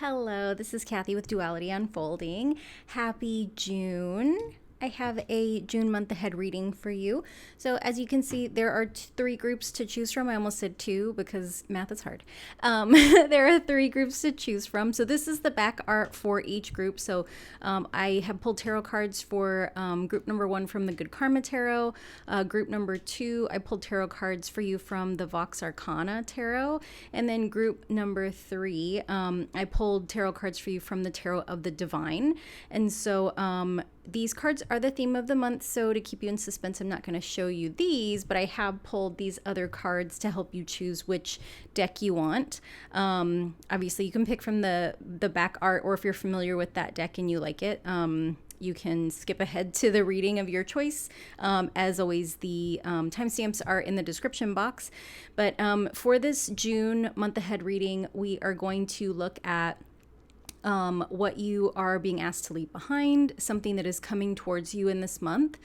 Hello, this is Kathy with Duality Unfolding. Happy June. I have a June month ahead reading for you. So as you can see, there are three groups to choose from. I almost said two because math is hard. There are three groups to choose from. So this is the back art for each group. So I have pulled tarot cards for group number one from the Good Karma Tarot. Group number two, I pulled tarot cards for you from the Vox Arcana Tarot. And then group number three, I pulled tarot cards for you from the Tarot of the Divine. And so these cards are the theme of the month, so to keep you in suspense, I'm not going to show you these, but I have pulled these other cards to help you choose which deck you want. Obviously, you can pick from the back art, or if you're familiar with that deck and you like it, you can skip ahead to the reading of your choice. As always, the timestamps are in the description box. But for this June month ahead reading, we are going to look at what you are being asked to leave behind, something that is coming towards you in this month,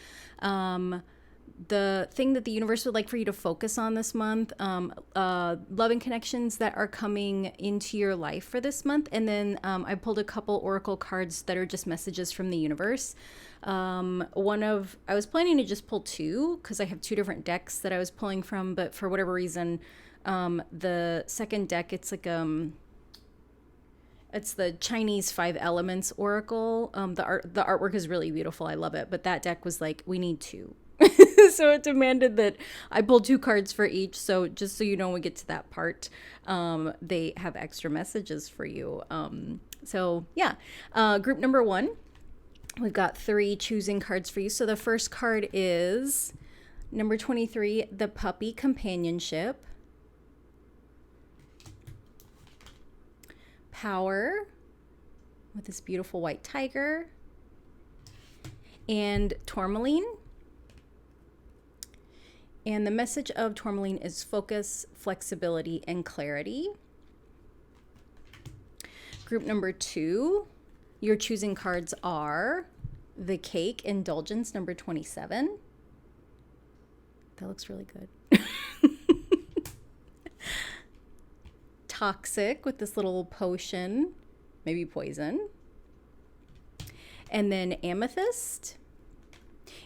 the thing that the universe would like for you to focus on this month, loving connections that are coming into your life for this month. And then I pulled a couple oracle cards that are just messages from the universe. I was planning to just pull two because I have two different decks that I was pulling from, but for whatever reason, the second deck, it's like it's the Chinese Five Elements Oracle. The artwork is really beautiful. I love it. But that deck was like, we need two. So it demanded that I pull two cards for each. So just so you know, when we get to that part, they have extra messages for you. Group number one, we've got three choosing cards for you. So the first card is number 23, the Puppy Companionship. Power with this beautiful white tiger, and Tourmaline. And the message of Tourmaline is focus, flexibility, and clarity. Group number two, your choosing cards are the Cake, Indulgence, number 27. That looks really good. Toxic with this little potion, maybe poison. And then Amethyst.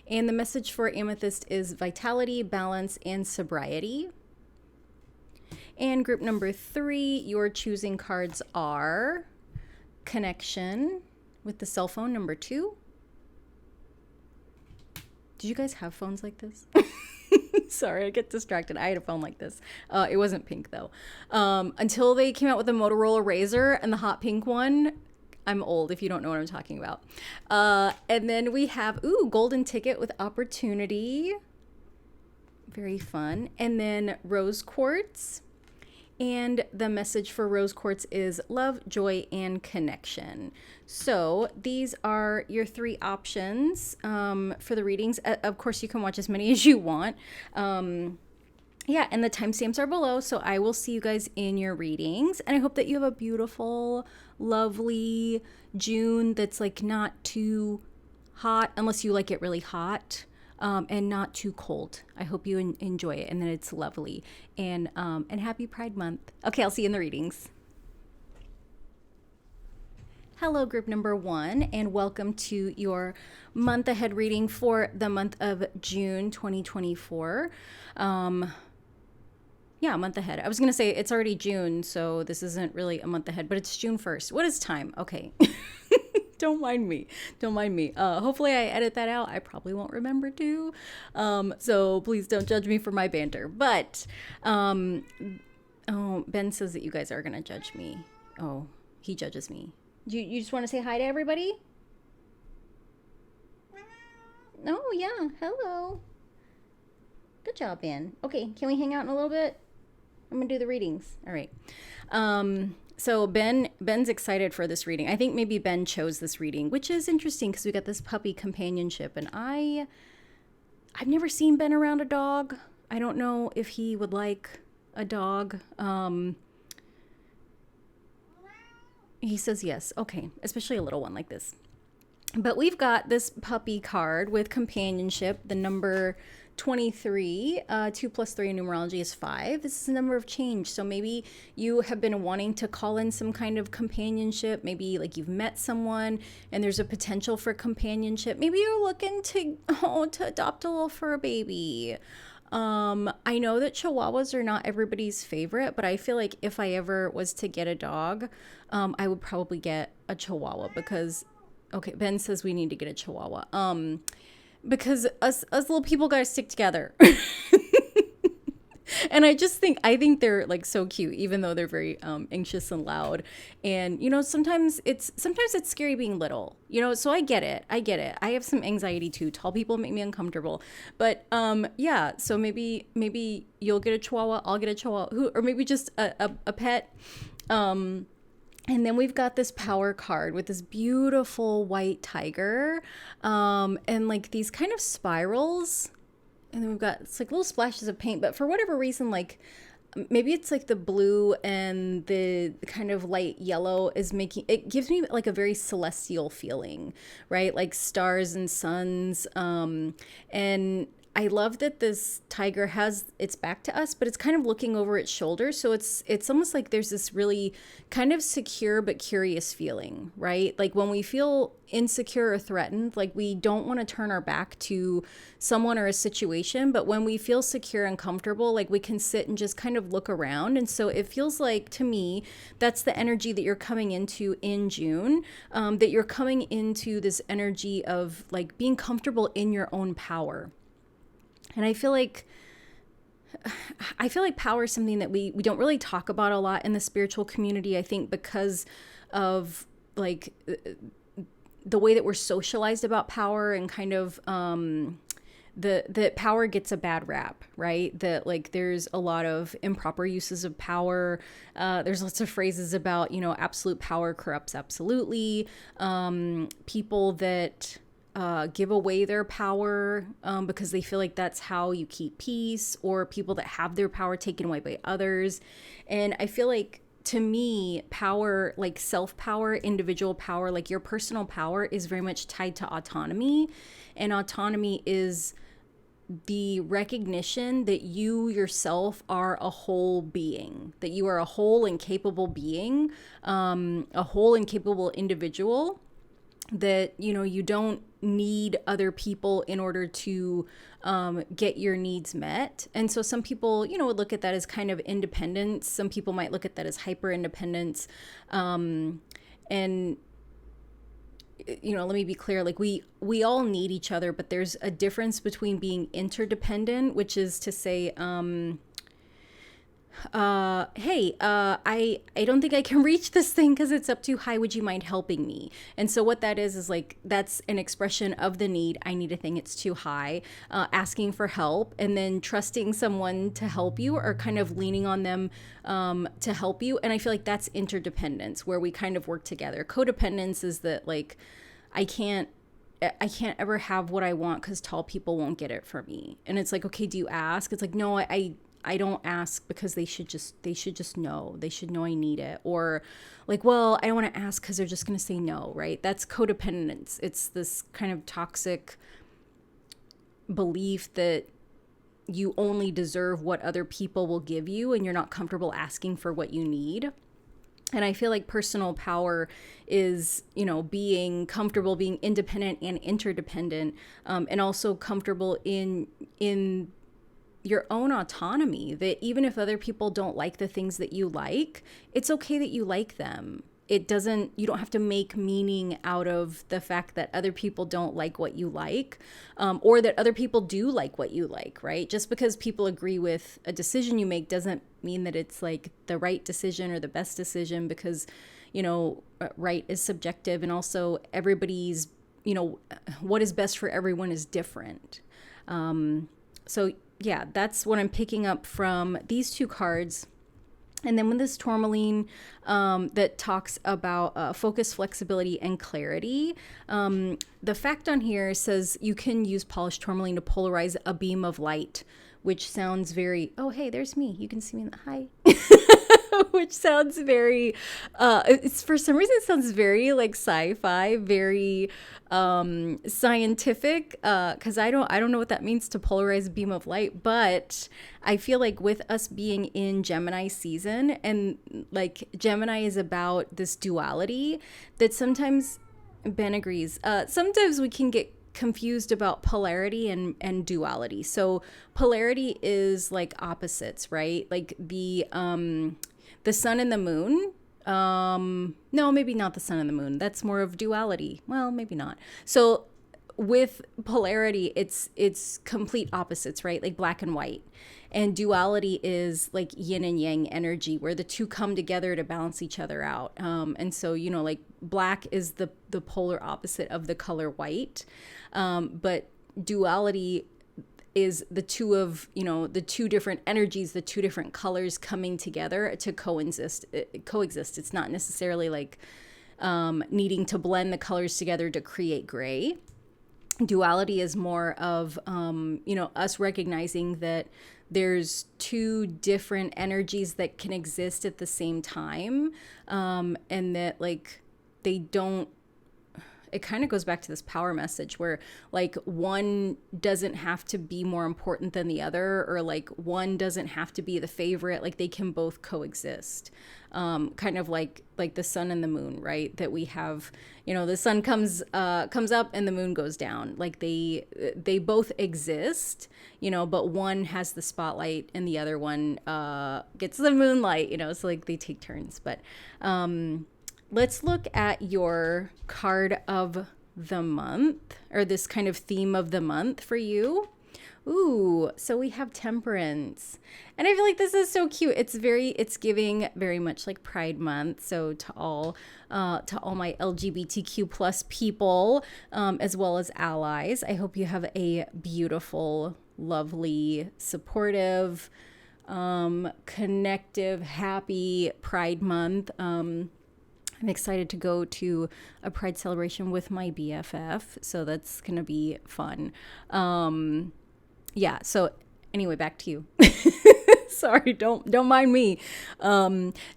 And the message for Amethyst is vitality, balance, and sobriety. And group number three, your choosing cards are Connection with the cell phone, number 2. Did you guys have phones like this? Sorry, I get distracted. I had a phone like this. It wasn't pink, though. Until they came out with the Motorola Razr and the hot pink one. I'm old if you don't know what I'm talking about. And then we have, golden ticket with opportunity. Very fun. And then rose quartz. And the message for rose quartz is love, joy, and connection. So these are your three options for the readings. Of course, you can watch as many as you want. And the timestamps are below. So I will see you guys in your readings. And I hope that you have a beautiful, lovely June that's like not too hot, unless you like it really hot. And not too cold. I hope you enjoy it and that it's lovely. And happy Pride Month. Okay, I'll see you in the readings. Hello, group number 1, and welcome to your month ahead reading for the month of June 2024. Month ahead. I was going to say it's already June, so this isn't really a month ahead, but it's June 1st. What is time? Okay. Don't mind me. Hopefully I edit that out. I probably won't remember to. So please don't judge me for my banter. But, Ben says that you guys are going to judge me. Oh, he judges me. You just want to say hi to everybody? Oh, yeah. Hello. Good job, Ben. Okay, can we hang out in a little bit? I'm going to do the readings. All right. So Ben's excited for this reading. I think maybe Ben chose this reading, which is interesting because we got this puppy companionship, and I've never seen Ben around a dog. I don't know if he would like a dog. He says yes. Okay, especially a little one like this. But we've got this puppy card with companionship, the number 23, 2 plus 3 in numerology is 5. This is a number of change. So maybe you have been wanting to call in some kind of companionship. Maybe like you've met someone and there's a potential for companionship. Maybe you're looking to adopt a little fur baby. I know that Chihuahuas are not everybody's favorite, but I feel like if I ever was to get a dog, I would probably get a Chihuahua because, okay, Ben says we need to get a Chihuahua. Because us little people gotta stick together. And I think they're like so cute, even though they're very anxious and loud. And sometimes it's scary being little. So I get it. I have some anxiety too. Tall people make me uncomfortable. But yeah. So maybe you'll get a Chihuahua. I'll get a Chihuahua. Or maybe just a pet. And then we've got this power card with this beautiful white tiger, and like these kind of spirals. And then we've got, it's like little splashes of paint, but for whatever reason, like maybe it's like the blue and the kind of light yellow it gives me like a very celestial feeling, right? Like stars and suns. And I love that this tiger has its back to us, but it's kind of looking over its shoulder. So it's almost like there's this really kind of secure but curious feeling, right? Like when we feel insecure or threatened, like we don't want to turn our back to someone or a situation, but when we feel secure and comfortable, like we can sit and just kind of look around. And so it feels like, to me, that's the energy that you're coming into in June, that you're coming into this energy of like being comfortable in your own power. And I feel like power is something that we don't really talk about a lot in the spiritual community, I think, because of like the way that we're socialized about power, and kind of that power gets a bad rap, right? That like there's a lot of improper uses of power. There's lots of phrases about, absolute power corrupts absolutely. People that give away their power because they feel like that's how you keep peace, or people that have their power taken away by others. And I feel like, to me, power, like self-power, individual power, like your personal power, is very much tied to autonomy. And autonomy is the recognition that you yourself are a whole being, that you are a whole and capable being, a whole and capable individual, that you don't need other people in order to get your needs met. And so some people would look at that as kind of independence. Some people might look at that as hyper independence. And let me be clear, like we all need each other, but there's a difference between being interdependent, which is to say, hey, I don't think I can reach this thing because it's up too high. Would you mind helping me? And so what that is like, that's an expression of the need. I need a thing, it's too high, asking for help, and then trusting someone to help you, or kind of leaning on them to help you. And I feel like that's interdependence, where we kind of work together. Codependence is that like, I can't ever have what I want because tall people won't get it for me. And it's like, okay, do you ask? It's like, no, I don't ask because they should just know. They should know I need it. Or like, well, I don't want to ask because they're just going to say no, right? That's codependence. It's this kind of toxic belief that you only deserve what other people will give you, and you're not comfortable asking for what you need. And I feel like personal power is, being comfortable, being independent and interdependent, and also comfortable in your own autonomy, that even if other people don't like the things that you like, it's okay that you like them. You don't have to make meaning out of the fact that other people don't like what you like, or that other people do like what you like, right? Just because people agree with a decision you make doesn't mean that it's like the right decision or the best decision, because, right is subjective, and also everybody's, what is best for everyone is different. So yeah, that's what I'm picking up from these two cards. And then with this tourmaline that talks about focus, flexibility, and clarity, the fact on here says you can use polished tourmaline to polarize a beam of light, which sounds very, oh, hey, there's me. You can see me in the, hi. which sounds very, it's for some reason it sounds very like sci-fi, very scientific, because I don't know what that means to polarize a beam of light, but I feel like with us being in Gemini season, and like Gemini is about this duality that sometimes Ben agrees. Sometimes we can get confused about polarity and duality. So polarity is like opposites, right? Like the sun and the moon. No, maybe not the sun and the moon. That's more of duality. Well, maybe not. So with polarity, it's complete opposites, right? Like black and white. And duality is like yin and yang energy, where the two come together to balance each other out. And so, you know, like black is the polar opposite of the color white. But duality is the two of, you know, the two different energies, the two different colors coming together to coexist. It's not necessarily like needing to blend the colors together to create gray. Duality is more of, you know, us recognizing that there's two different energies that can exist at the same time, and that like they don't, it kind of goes back to this power message where like one doesn't have to be more important than the other, or like one doesn't have to be the favorite. Like they can both coexist. Kind of like the sun and the moon, right? That we have, you know, the sun comes up and the moon goes down. Like they both exist, you know, but one has the spotlight and the other one gets the moonlight, you know, so like they take turns. But let's look at your card of the month, or this kind of theme of the month for you. Ooh, so we have Temperance. And I feel like this is so cute. It's giving very much like Pride Month. So to all my LGBTQ plus people, as well as allies, I hope you have a beautiful, lovely, supportive, connective, happy Pride Month. I'm excited to go to a Pride celebration with my BFF, so that's gonna be fun. Yeah, so anyway, back to you. Sorry, don't mind me.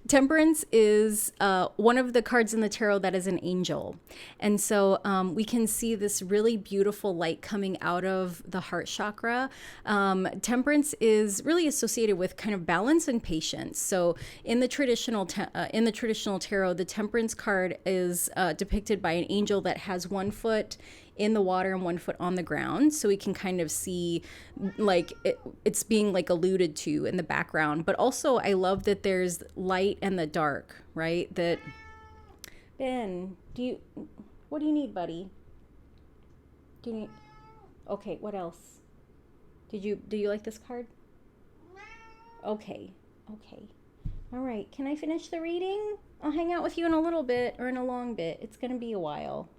Temperance is one of the cards in the tarot that is an angel. And so we can see this really beautiful light coming out of the heart chakra. Temperance is really associated with kind of balance and patience. So in the traditional tarot, the Temperance card is depicted by an angel that has one foot in the water and one foot on the ground, so we can kind of see like it's being like alluded to in the background. But also I love that there's light and the dark, right? That Ben, what do you need, buddy? Do you need, okay, what else? Do you like this card? Okay. All right, can I finish the reading? I'll hang out with you in a little bit, or in a long bit. It's gonna be a while.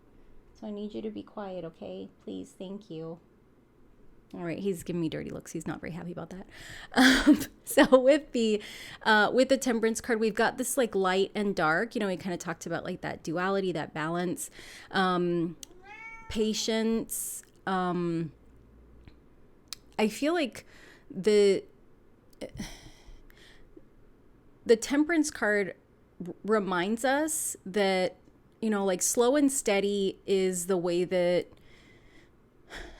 So I need you to be quiet, okay? Please, thank you. All right, he's giving me dirty looks. He's not very happy about that. So with the Temperance card, we've got this like light and dark. You know, we kind of talked about like that duality, that balance, patience. I feel like the Temperance card reminds us that, you know, like slow and steady is the way that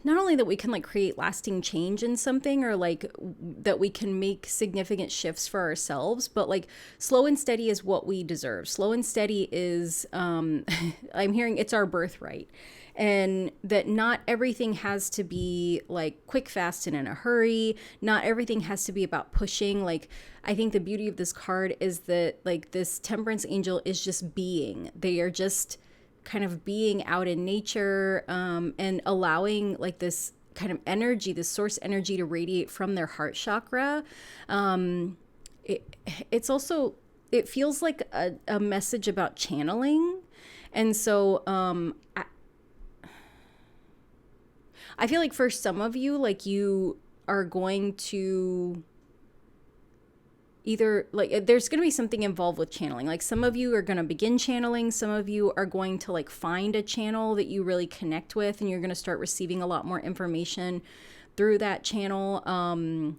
not only that we can like create lasting change in something, or like that we can make significant shifts for ourselves, but like slow and steady is what we deserve. Slow and steady is, I'm hearing it's our birthright, and that not everything has to be like quick, fast, and in a hurry. Not everything has to be about pushing. Like, I think the beauty of this card is that like this Temperance angel is just being. They are just kind of being out in nature, and allowing like this kind of energy, this source energy, to radiate from their heart chakra. It's also, it feels like a message about channeling. And so I feel like for some of you, like you are going to either like there's going to be something involved with channeling. Like some of you are going to begin channeling. Some of you are going to like find a channel that you really connect with, and you're going to start receiving a lot more information through that channel,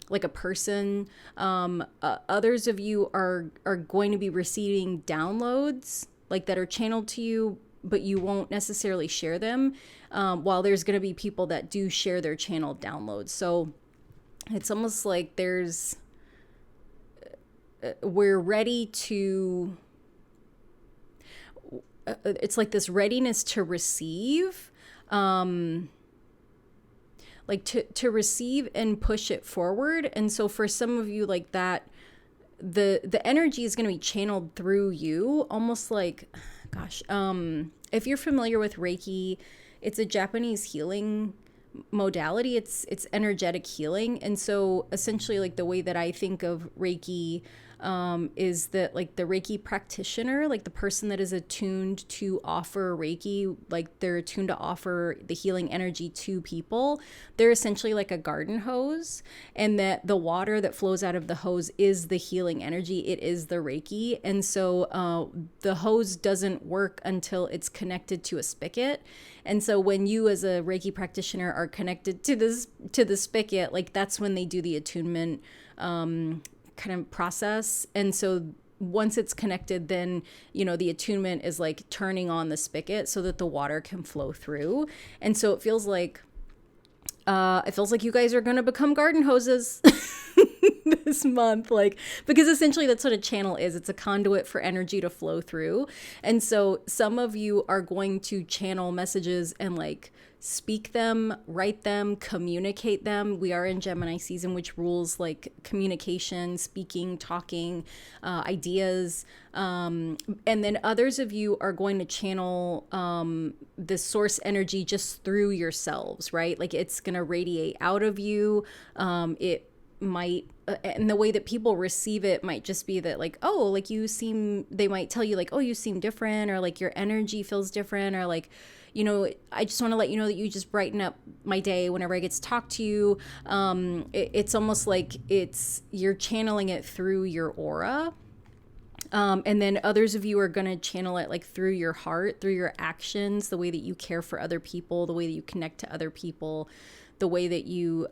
like a person. Others of you are going to be receiving downloads like that are channeled to you, but you won't necessarily share them. While there's going to be people that do share their channel downloads. So it's almost like we're ready to, it's like this readiness to receive, like to receive and push it forward. And so for some of you, like that, the energy is going to be channeled through you, almost like, gosh, if you're familiar with Reiki, it's a Japanese healing modality. It's energetic healing. And so essentially, like the way that I think of Reiki is that like the Reiki practitioner, like the person that is attuned to offer Reiki, like they're attuned to offer the healing energy to people. They're essentially like a garden hose, and that the water that flows out of the hose is the healing energy. It is the Reiki. And so the hose doesn't work until it's connected to a spigot. And so when you as a Reiki practitioner are connected to the spigot, like that's when they do the attunement kind of process. And so once it's connected, then, you know, the attunement is like turning on the spigot so that the water can flow through. And so it feels like you guys are going to become garden hoses this month, like, because essentially that's what a channel is. It's a conduit for energy to flow through. And so some of you are going to channel messages and like speak them, write them, communicate them. We are in Gemini season, which rules like communication, speaking, talking, ideas. And then others of you are going to channel the source energy just through yourselves, right? Like it's going to radiate out of you. It might, and the way that people receive it might just be that like, oh, like they might tell you like, oh, you seem different, or like your energy feels different, or like, you know, I just want to let you know that you just brighten up my day whenever I get to talk to you. It's almost like you're channeling it through your aura. And then others of you are going to channel it like through your heart, through your actions, the way that you care for other people, the way that you connect to other people, the way that you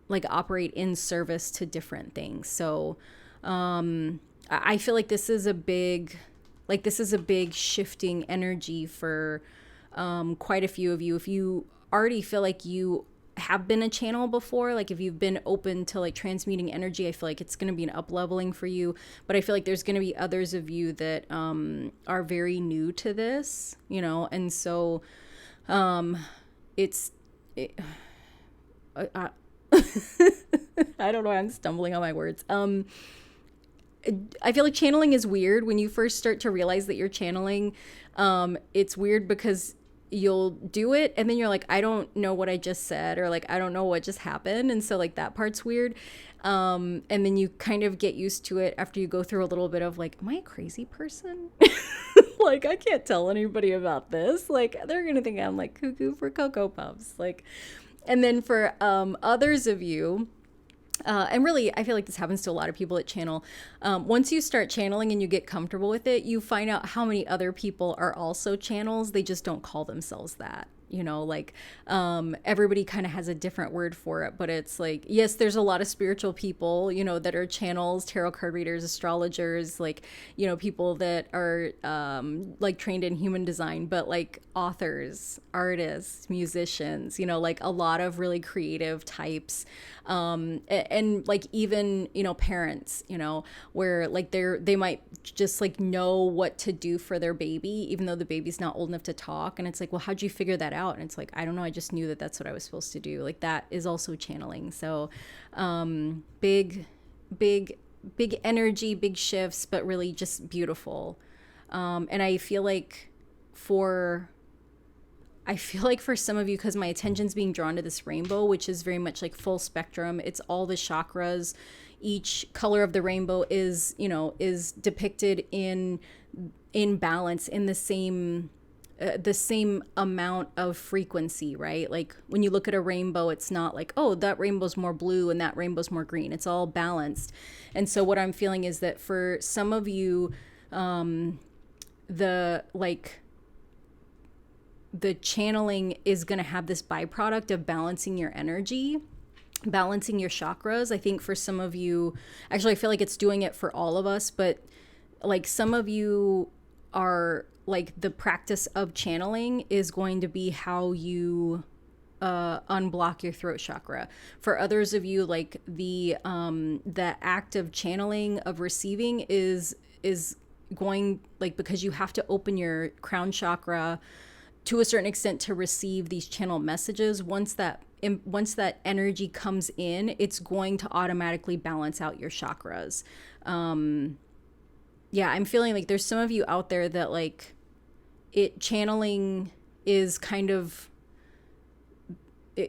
like operate in service to different things. So I feel like this is a big shifting energy for quite a few of you. If you already feel like you have been a channel before, like if you've been open to like transmuting energy, I feel like it's going to be an up leveling for you. But I feel like there's going to be others of you that are very new to this, you know, and so I don't know why I'm stumbling on my words. I feel like channeling is weird when you first start to realize that you're channeling. It's weird because you'll do it and then you're like, I don't know what I just said, or like, I don't know what just happened. And so like that part's weird. And then you kind of get used to it after you go through a little bit of like, am I a crazy person? Like, I can't tell anybody about this. Like, they're going to think I'm like cuckoo for Cocoa Puffs. Like, and then for others of you, and really, I feel like this happens to a lot of people that channel. Once you start channeling and you get comfortable with it, you find out how many other people are also channels. They just don't call themselves that. You know, like everybody kind of has a different word for it, but it's like, yes, there's a lot of spiritual people, you know, that are channels, tarot card readers, astrologers, like, you know, people that are like trained in human design, but like authors, artists, musicians, you know, like a lot of really creative types. And like even, you know, parents, you know, where like they might just like know what to do for their baby, even though the baby's not old enough to talk. And it's like, well, how'd you figure that out? And it's like, I don't know. I just knew that that's what I was supposed to do. Like that is also channeling. So, big energy, big shifts, but really just beautiful. And I feel like for some of you, because my attention's being drawn to this rainbow, which is very much like full spectrum. It's all the chakras. Each color of the rainbow is, you know, is depicted in balance, in the same amount of frequency, right? Like when you look at a rainbow, it's not like, oh, that rainbow's more blue and that rainbow's more green. It's all balanced. And so what I'm feeling is that for some of you, the channeling is going to have this byproduct of balancing your energy, balancing your chakras. I think for some of you, actually, I feel like it's doing it for all of us, but like some of you are like the practice of channeling is going to be how you unblock your throat chakra. For others of you, like the act of channeling, of receiving is going, like, because you have to open your crown chakra to a certain extent to receive these channel messages. Once that energy comes in, it's going to automatically balance out your chakras. Yeah, I'm feeling like there's some of you out there that like channeling is kind of,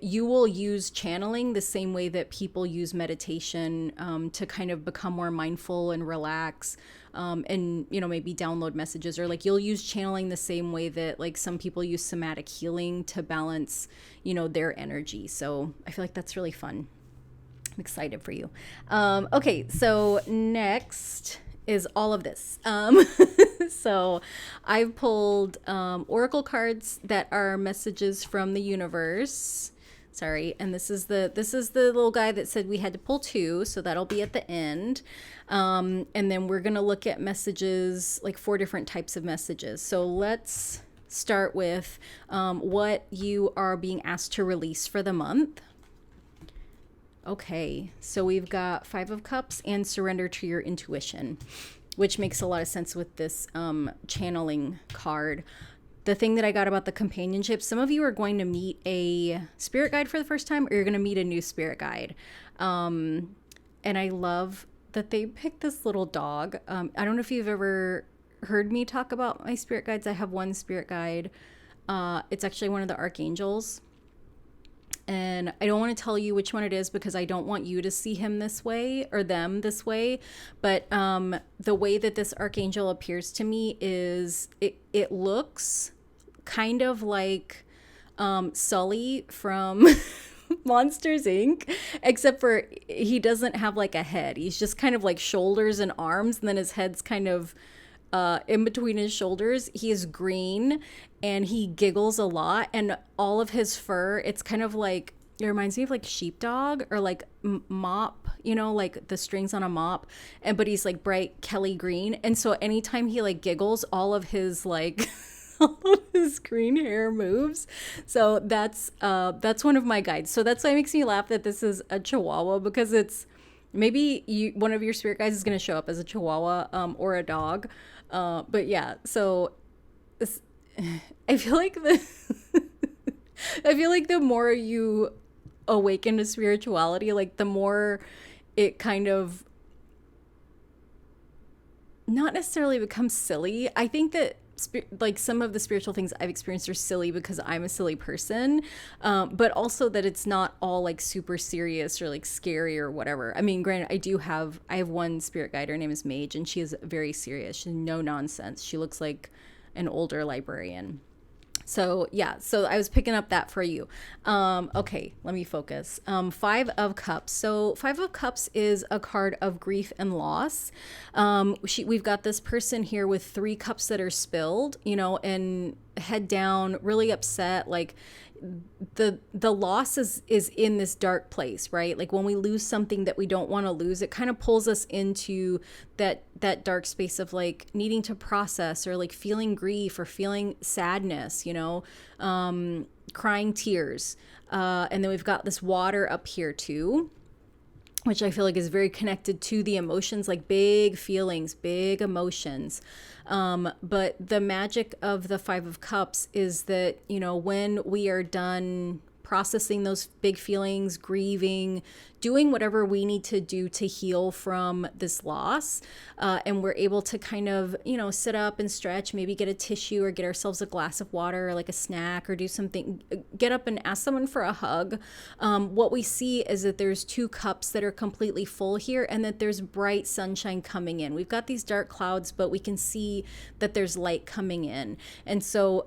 you will use channeling the same way that people use meditation to kind of become more mindful and relax, and, you know, maybe download messages, or like you'll use channeling the same way that like some people use somatic healing to balance, you know, their energy. So I feel like that's really fun. I'm excited for you. Okay, so next is all of this. So I've pulled oracle cards that are messages from the universe. Sorry, and this is the little guy that said we had to pull 2, so that'll be at the end. And then we're gonna look at messages, like 4 different types of messages. So let's start with what you are being asked to release for the month. Okay, so we've got 5 of Cups and surrender to your intuition, which makes a lot of sense with this channeling card. The thing that I got about the companionship, some of you are going to meet a spirit guide for the first time, or you're going to meet a new spirit guide. And I love that they picked this little dog. I don't know if you've ever heard me talk about my spirit guides. I have one spirit guide. It's actually one of the archangels. And I don't want to tell you which one it is because I don't want you to see him this way or them this way. But the way that this archangel appears to me is it looks kind of like Sully from Monsters Inc., except for he doesn't have like a head. He's just kind of like shoulders and arms, and then his head's kind of in between his shoulders. He is green and he giggles a lot, and all of his fur, it's kind of like, it reminds me of like sheepdog or like mop, you know, like the strings on a mop, but he's like bright Kelly green. And so anytime he like giggles, all of his like all of his green hair moves. So that's one of my guides. So that's why it makes me laugh that this is a Chihuahua, because it's maybe one of your spirit guides is going to show up as a Chihuahua or a dog. But yeah, so I feel like the more you awaken to spirituality, like the more it kind of not necessarily becomes silly. I think that like some of the spiritual things I've experienced are silly because I'm a silly person, but also that it's not all like super serious or like scary or whatever. I mean, granted, I have one spirit guide. Her name is Mage, and she is very serious. She's no nonsense. She looks like an older librarian. So yeah, so I was picking up that for you. Okay, let me focus. 5 of Cups. So 5 of Cups is a card of grief and loss. We've got this person here with 3 cups that are spilled, you know, and head down, really upset. Like the loss is in this dark place, right? Like when we lose something that we don't want to lose, it kind of pulls us into that dark space of like needing to process, or like feeling grief or feeling sadness, you know, crying tears. And then we've got this water up here too, which I feel like is very connected to the emotions, like big feelings, big emotions. But the magic of the 5 of Cups is that, you know, when we are done processing those big feelings, grieving, doing whatever we need to do to heal from this loss, and we're able to kind of, you know, sit up and stretch, maybe get a tissue or get ourselves a glass of water or like a snack, or do something, get up and ask someone for a hug. What we see is that there's 2 cups that are completely full here, and that there's bright sunshine coming in. We've got these dark clouds, but we can see that there's light coming in. And so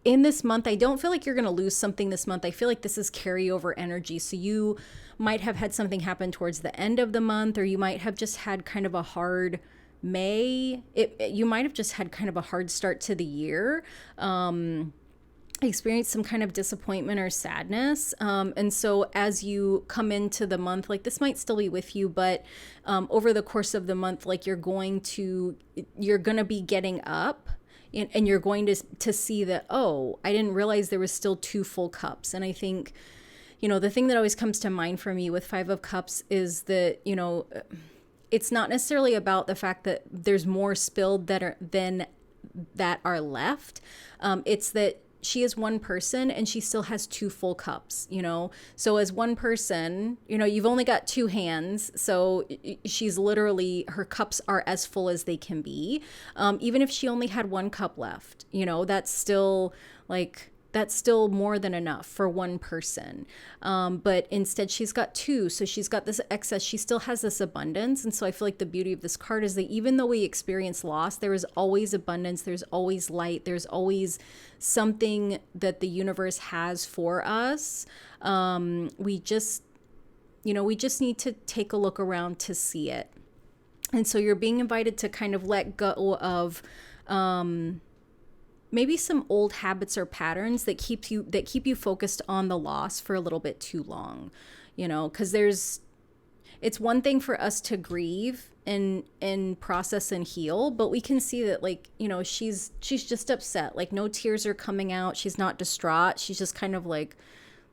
in this month, I don't feel like you're going to lose something this month. I feel like this is carryover energy. So you might have had something happen towards the end of the month, or you might have just had kind of a hard May. You might have just had kind of a hard start to the year. experience some kind of disappointment or sadness. And so as you come into the month, like this might still be with you, but over the course of the month, like you're going to be getting up, and you're going to see that, oh, I didn't realize there was still 2 full cups. And I think, the thing that always comes to mind for me with 5 of Cups is that, it's not necessarily about the fact that there's more spilled than that are left. It's that she is one person and she still has 2 full cups, So as one person, you've only got 2 hands. So she's literally, her cups are as full as they can be. Even if she only had 1 cup left, that's still more than enough for one person. But instead she's got 2. So she's got this excess. She still has this abundance. And so I feel like the beauty of this card is that even though we experience loss, there is always abundance. There's always light. There's always something that the universe has for us. We just need to take a look around to see it. And so you're being invited to kind of let go of, maybe some old habits or patterns that keep you focused on the loss for a little bit too long, because it's one thing for us to grieve and process and heal, but we can see that, like, she's just upset, like no tears are coming out. She's not distraught. She's just kind of like,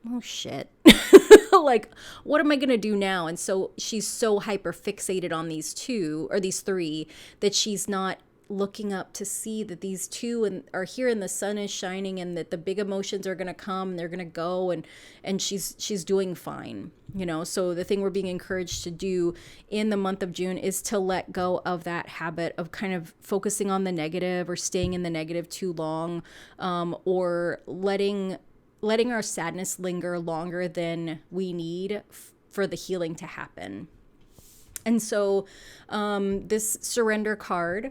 oh shit, like, what am I going to do now? And so she's so hyper fixated on these 2 or these 3 that she's not looking up to see that these 2 are here and the sun is shining, and that the big emotions are going to come and they're going to go, and she's doing fine, So the thing we're being encouraged to do in the month of June is to let go of that habit of kind of focusing on the negative or staying in the negative too long, or letting our sadness linger longer than we need for the healing to happen. And so this surrender card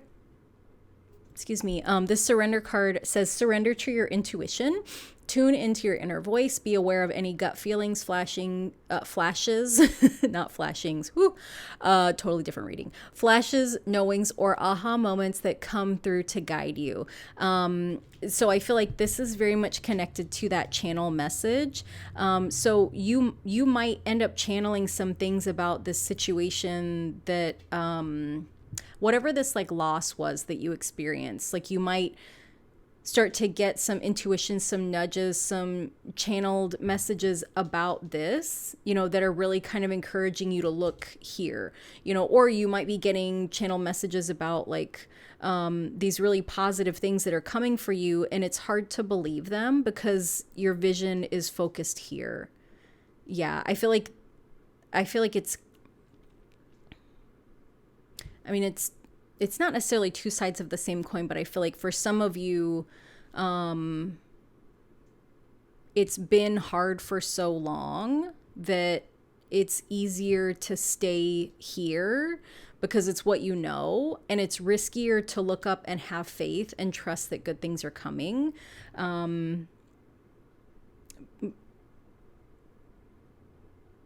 says, surrender to your intuition, tune into your inner voice, be aware of any gut feelings, flashes, not flashings, totally different reading, flashes, knowings, or aha moments that come through to guide you. So I feel like this is very much connected to that channel message. So you might end up channeling some things about this situation that, whatever this like loss was that you experienced, like you might start to get some intuition, some nudges, some channeled messages about this, that are really kind of encouraging you to look here, or you might be getting channel messages about like these really positive things that are coming for you, and it's hard to believe them because your vision is focused here. Yeah, I feel like it's not necessarily 2 sides of the same coin, but I feel like for some of you, it's been hard for so long that it's easier to stay here because it's what you know, and it's riskier to look up and have faith and trust that good things are coming.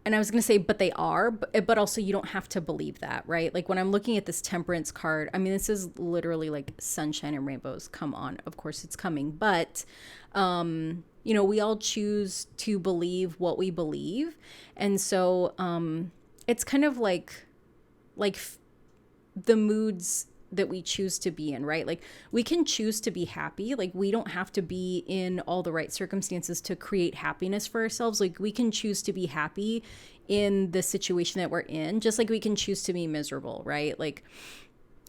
And I was going to say, but they are, but also you don't have to believe that, right? Like when I'm looking at this Temperance card, I mean, this is literally like sunshine and rainbows. Come on. Of course it's coming. But, we all choose to believe what we believe. And so it's kind of like the moods that we choose to be in, right? Like we can choose to be happy. Like we don't have to be in all the right circumstances to create happiness for ourselves. Like we can choose to be happy in the situation that we're in, just like we can choose to be miserable, right? Like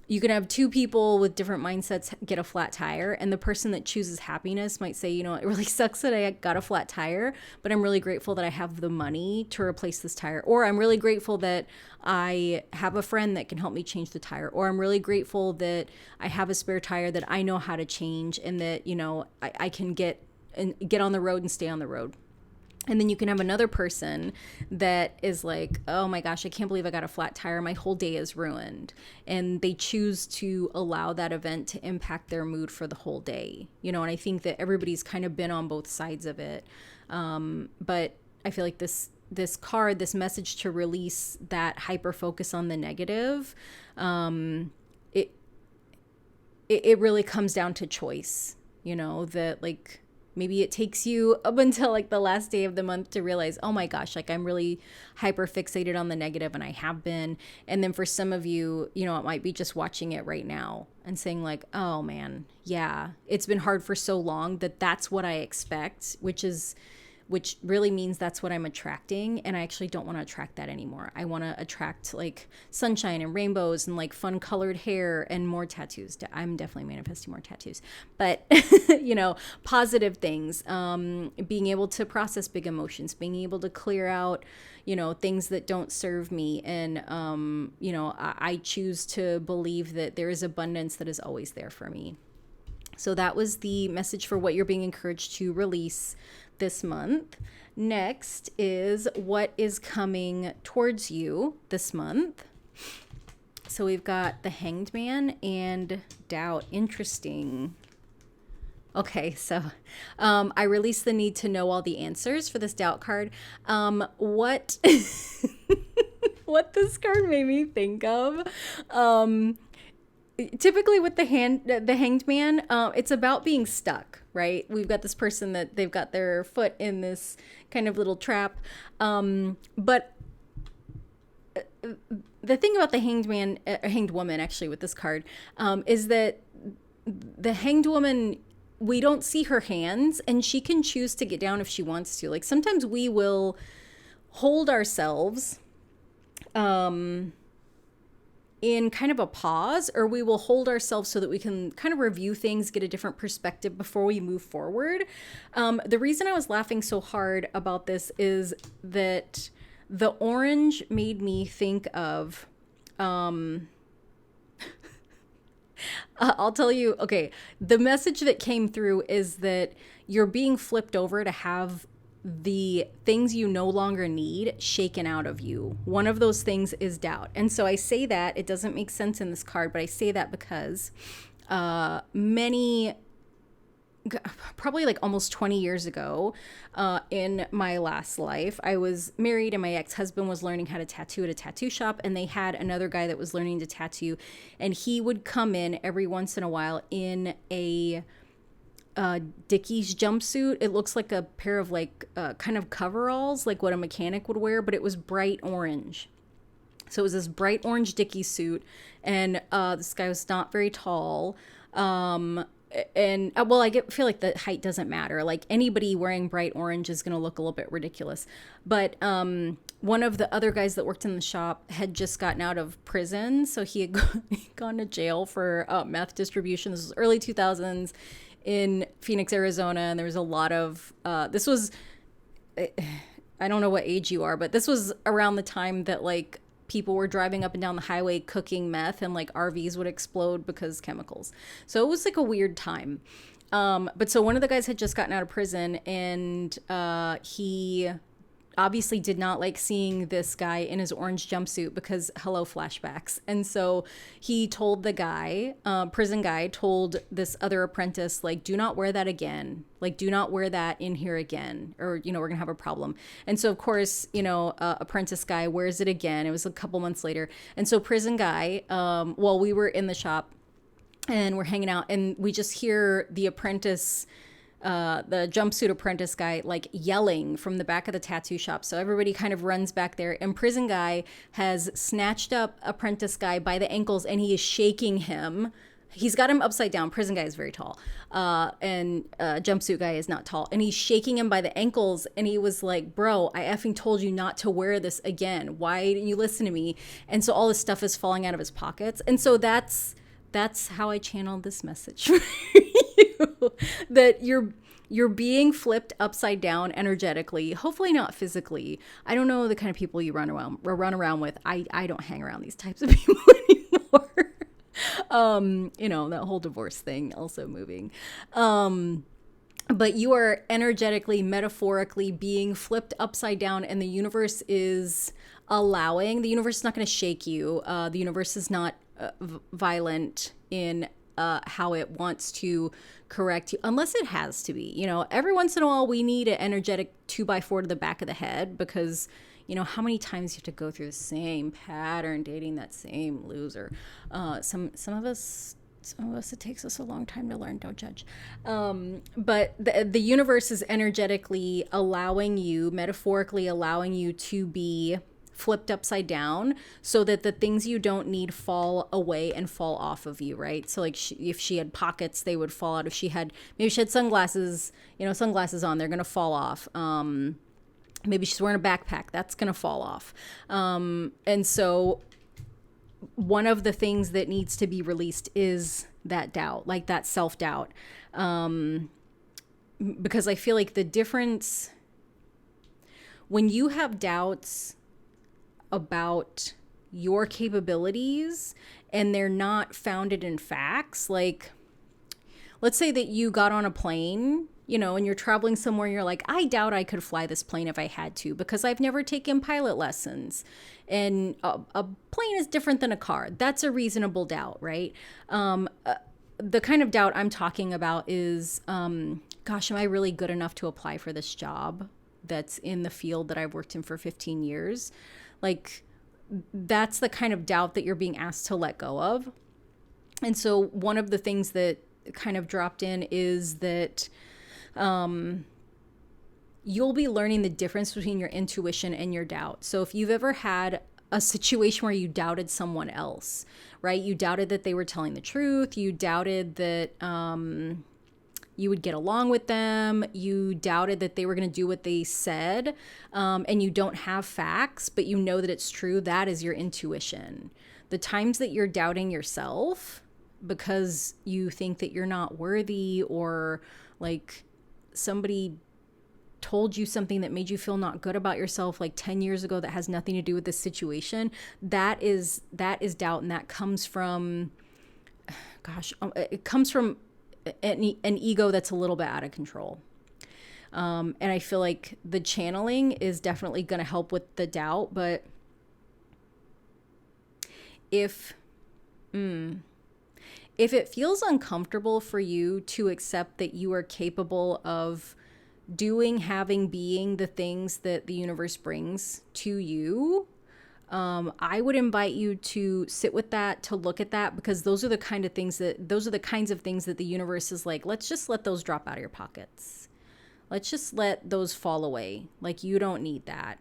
you can have 2 people with different mindsets get a flat tire, and the person that chooses happiness might say, it really sucks that I got a flat tire, but I'm really grateful that I have the money to replace this tire. Or I'm really grateful that I have a friend that can help me change the tire. Or I'm really grateful that I have a spare tire that I know how to change, and that, I can get on the road and stay on the road. And then you can have another person that is like, oh my gosh, I can't believe I got a flat tire. My whole day is ruined. And they choose to allow that event to impact their mood for the whole day. And I think that everybody's kind of been on both sides of it. But I feel like this card, this message to release that hyper focus on the negative, it really comes down to choice, that like, Maybe it takes you up until like the last day of the month to realize, oh my gosh, like I'm really hyper fixated on the negative, and I have been. And then for some of you, you know, it might be just watching it right now and saying like, oh man, yeah, it's been hard for so long that that's what I expect, which really means that's what I'm attracting. And I actually don't want to attract that anymore. I want to attract like sunshine and rainbows and like fun colored hair and more tattoos. I'm definitely manifesting more tattoos, but you know, positive things, being able to process big emotions, being able to clear out, you know, things that don't serve me. And, you know, I choose to believe that there is abundance that is always there for me. So that was the message for what you're being encouraged to release this month. Next is what is coming towards you this month. So we've got the Hanged Man and Doubt. Interesting. Okay, so I released the need to know all the answers for this Doubt card. What what this card made me think of, typically with the Hanged Man, it's about being stuck, right? We've got this person that they've got their foot in this kind of little trap. But the thing about the Hanged Man, Hanged Woman, actually, with this card, is that the Hanged Woman, we don't see her hands, and she can choose to get down if she wants to. Like sometimes we will hold ourselves, in kind of a pause, or we will hold ourselves so that we can kind of review things, get a different perspective before we move forward. The reason I was laughing so hard about this is that the orange made me think of, I'll tell you, okay, the message that came through is that you're being flipped over to have the things you no longer need shaken out of you. One of those things is doubt. And so I say that, it doesn't make sense in this card, but I say that because probably like almost 20 years ago, in my last life, I was married and my ex-husband was learning how to tattoo at a tattoo shop, and they had another guy that was learning to tattoo, and he would come in every once in a while in a Dickies jumpsuit. It looks like a pair of like kind of coveralls, like what a mechanic would wear, but it was bright orange. So it was this bright orange Dickies suit, and this guy was not very tall. Well, feel like the height doesn't matter. Like anybody wearing bright orange is going to look a little bit ridiculous. But one of the other guys that worked in the shop had just gotten out of prison, so he had gone to jail for meth distribution. This was early 2000s. In Phoenix, Arizona, and there was a lot of, this was, I don't know what age you are, but this was around the time that like people were driving up and down the highway cooking meth, and like RVs would explode because chemicals. So it was like a weird time. But so one of the guys had just gotten out of prison, and he obviously did not like seeing this guy in his orange jumpsuit because hello, flashbacks. And so he told the guy, prison guy told this other apprentice, like, do not wear that again. Like, do not wear that in here again, or, you know, we're gonna have a problem. And so of course, you know, apprentice guy wears it again. It was a couple months later. And so prison guy, while we were in the shop and we're hanging out, and we just hear the apprentice, the jumpsuit apprentice guy, like yelling from the back of the tattoo shop. So everybody kind of runs back there, and prison guy has snatched up apprentice guy by the ankles, and he is shaking him. He's got him upside down. Prison guy is very tall, and jumpsuit guy is not tall, and he's shaking him by the ankles, and he was like, bro, I effing told you not to wear this again. Why didn't you listen to me? And so all this stuff is falling out of his pockets. And so that's how I channeled this message for you, that you're being flipped upside down energetically, hopefully not physically. I don't know the kind of people you run around with. I don't hang around these types of people anymore. You know, that whole divorce thing, also moving. But you are energetically, metaphorically being flipped upside down, and the universe is allowing. The universe is not going to shake you. The universe is not violent in how it wants to correct you, unless it has to be. You know, every once in a while we need an energetic 2x4 to the back of the head, because, you know, how many times you have to go through the same pattern, dating that same loser. Some of us Some of us, it takes us a long time to learn. Don't judge. But the universe is energetically allowing you, metaphorically allowing you to be flipped upside down so that the things you don't need fall away and fall off of you, right? So like if she had pockets, they would fall out. If she had, maybe she had sunglasses, sunglasses on, they're going to fall off. Maybe she's wearing a backpack, that's going to fall off. And so one of the things that needs to be released is that doubt, like that self-doubt. Because I feel like the difference when you have doubts about your capabilities and they're not founded in facts, like let's say that you got on a plane, and you're traveling somewhere and you're like, I doubt I could fly this plane if I had to because I've never taken pilot lessons. And a plane is different than a car. That's a reasonable doubt, right? The kind of doubt I'm talking about is, gosh, am I really good enough to apply for this job that's in the field that I've worked in for 15 years? Like, that's the kind of doubt that you're being asked to let go of. And so one of the things that kind of dropped in is that you'll be learning the difference between your intuition and your doubt. So if you've ever had a situation where you doubted someone else, right? You doubted that they were telling the truth. You doubted that you would get along with them. You doubted that they were going to do what they said, and you don't have facts, but you know that it's true. That is your intuition. The times that you're doubting yourself because you think that you're not worthy, or like somebody told you something that made you feel not good about yourself like 10 years ago that has nothing to do with this situation, that is doubt. And that comes from, it comes from an ego that's a little bit out of control. And I feel like the channeling is definitely going to help with the doubt. But if it feels uncomfortable for you to accept that you are capable of doing, having, being the things that the universe brings to you, I would invite you to sit with that, to look at that, because those are the kinds of things that the universe is like, let's just let those drop out of your pockets. Let's just let those fall away. Like, you don't need that.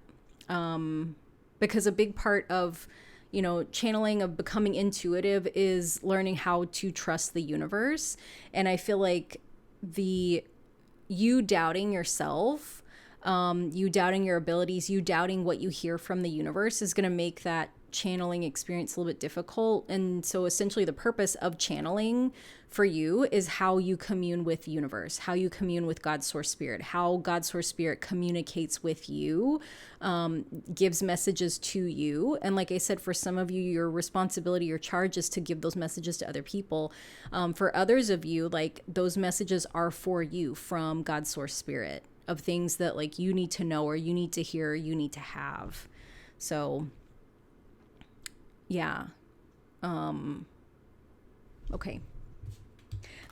Because a big part of, channeling, of becoming intuitive, is learning how to trust the universe. And I feel like you doubting yourself, you doubting your abilities, you doubting what you hear from the universe is going to make that channeling experience a little bit difficult. And so essentially the purpose of channeling for you is how you commune with the universe, how you commune with God's source spirit, how God's source spirit communicates with you, gives messages to you. And like I said, for some of you, your responsibility, your charge is to give those messages to other people. For others of you, like, those messages are for you from God's source spirit, of things that like you need to know, or you need to hear, or you need to have. So yeah. Okay.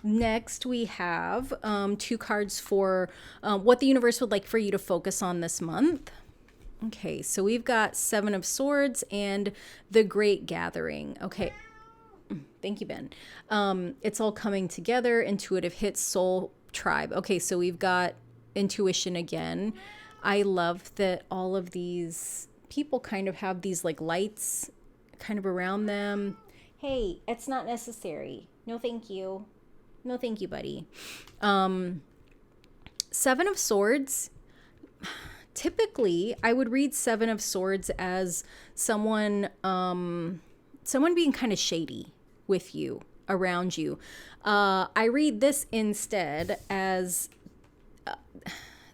Next, we have 2 cards for what the universe would like for you to focus on this month. Okay, so we've got 7 of Swords and the Great Gathering. Okay. Thank you, Ben. It's all coming together. Intuitive hits, soul tribe. Okay, so we've got intuition again. I love that all of these people kind of have these like lights kind of around them. Hey, it's not necessary. No, thank you. No, thank you, buddy. 7 of Swords. Typically, I would read 7 of Swords as someone being kind of shady with you, around you. I read this instead as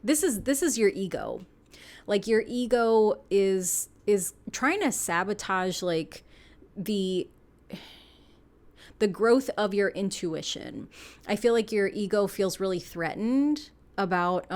this is your ego. Like, your ego is trying to sabotage like the growth of your intuition. I feel like your ego feels really threatened about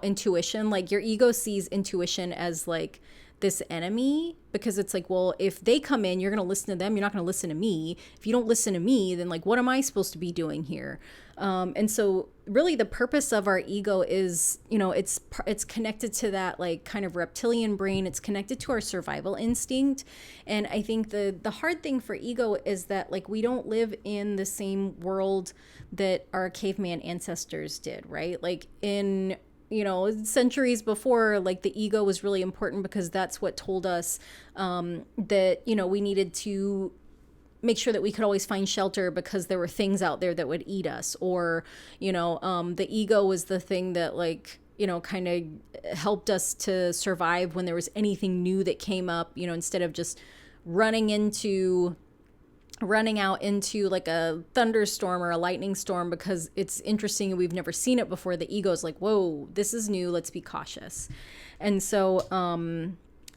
intuition. Like, your ego sees intuition as like this enemy, because it's like, well, if they come in, you're going to listen to them. You're not going to listen to me. If you don't listen to me, then like, what am I supposed to be doing here? And so really the purpose of our ego is, you know, it's connected to that like kind of reptilian brain. It's connected to our survival instinct. And I think the hard thing for ego is that like we don't live in the same world that our caveman ancestors did, right? Like in, you know, centuries before, like the ego was really important because that's what told us that, you know, we needed to make sure that we could always find shelter because there were things out there that would eat us. Or, you know, the ego was the thing that like, you know, kind of helped us to survive when there was anything new that came up, you know, instead of just running out into like a thunderstorm or a lightning storm because it's interesting and we've never seen it before. The ego's like, whoa, this is new, let's be cautious. And so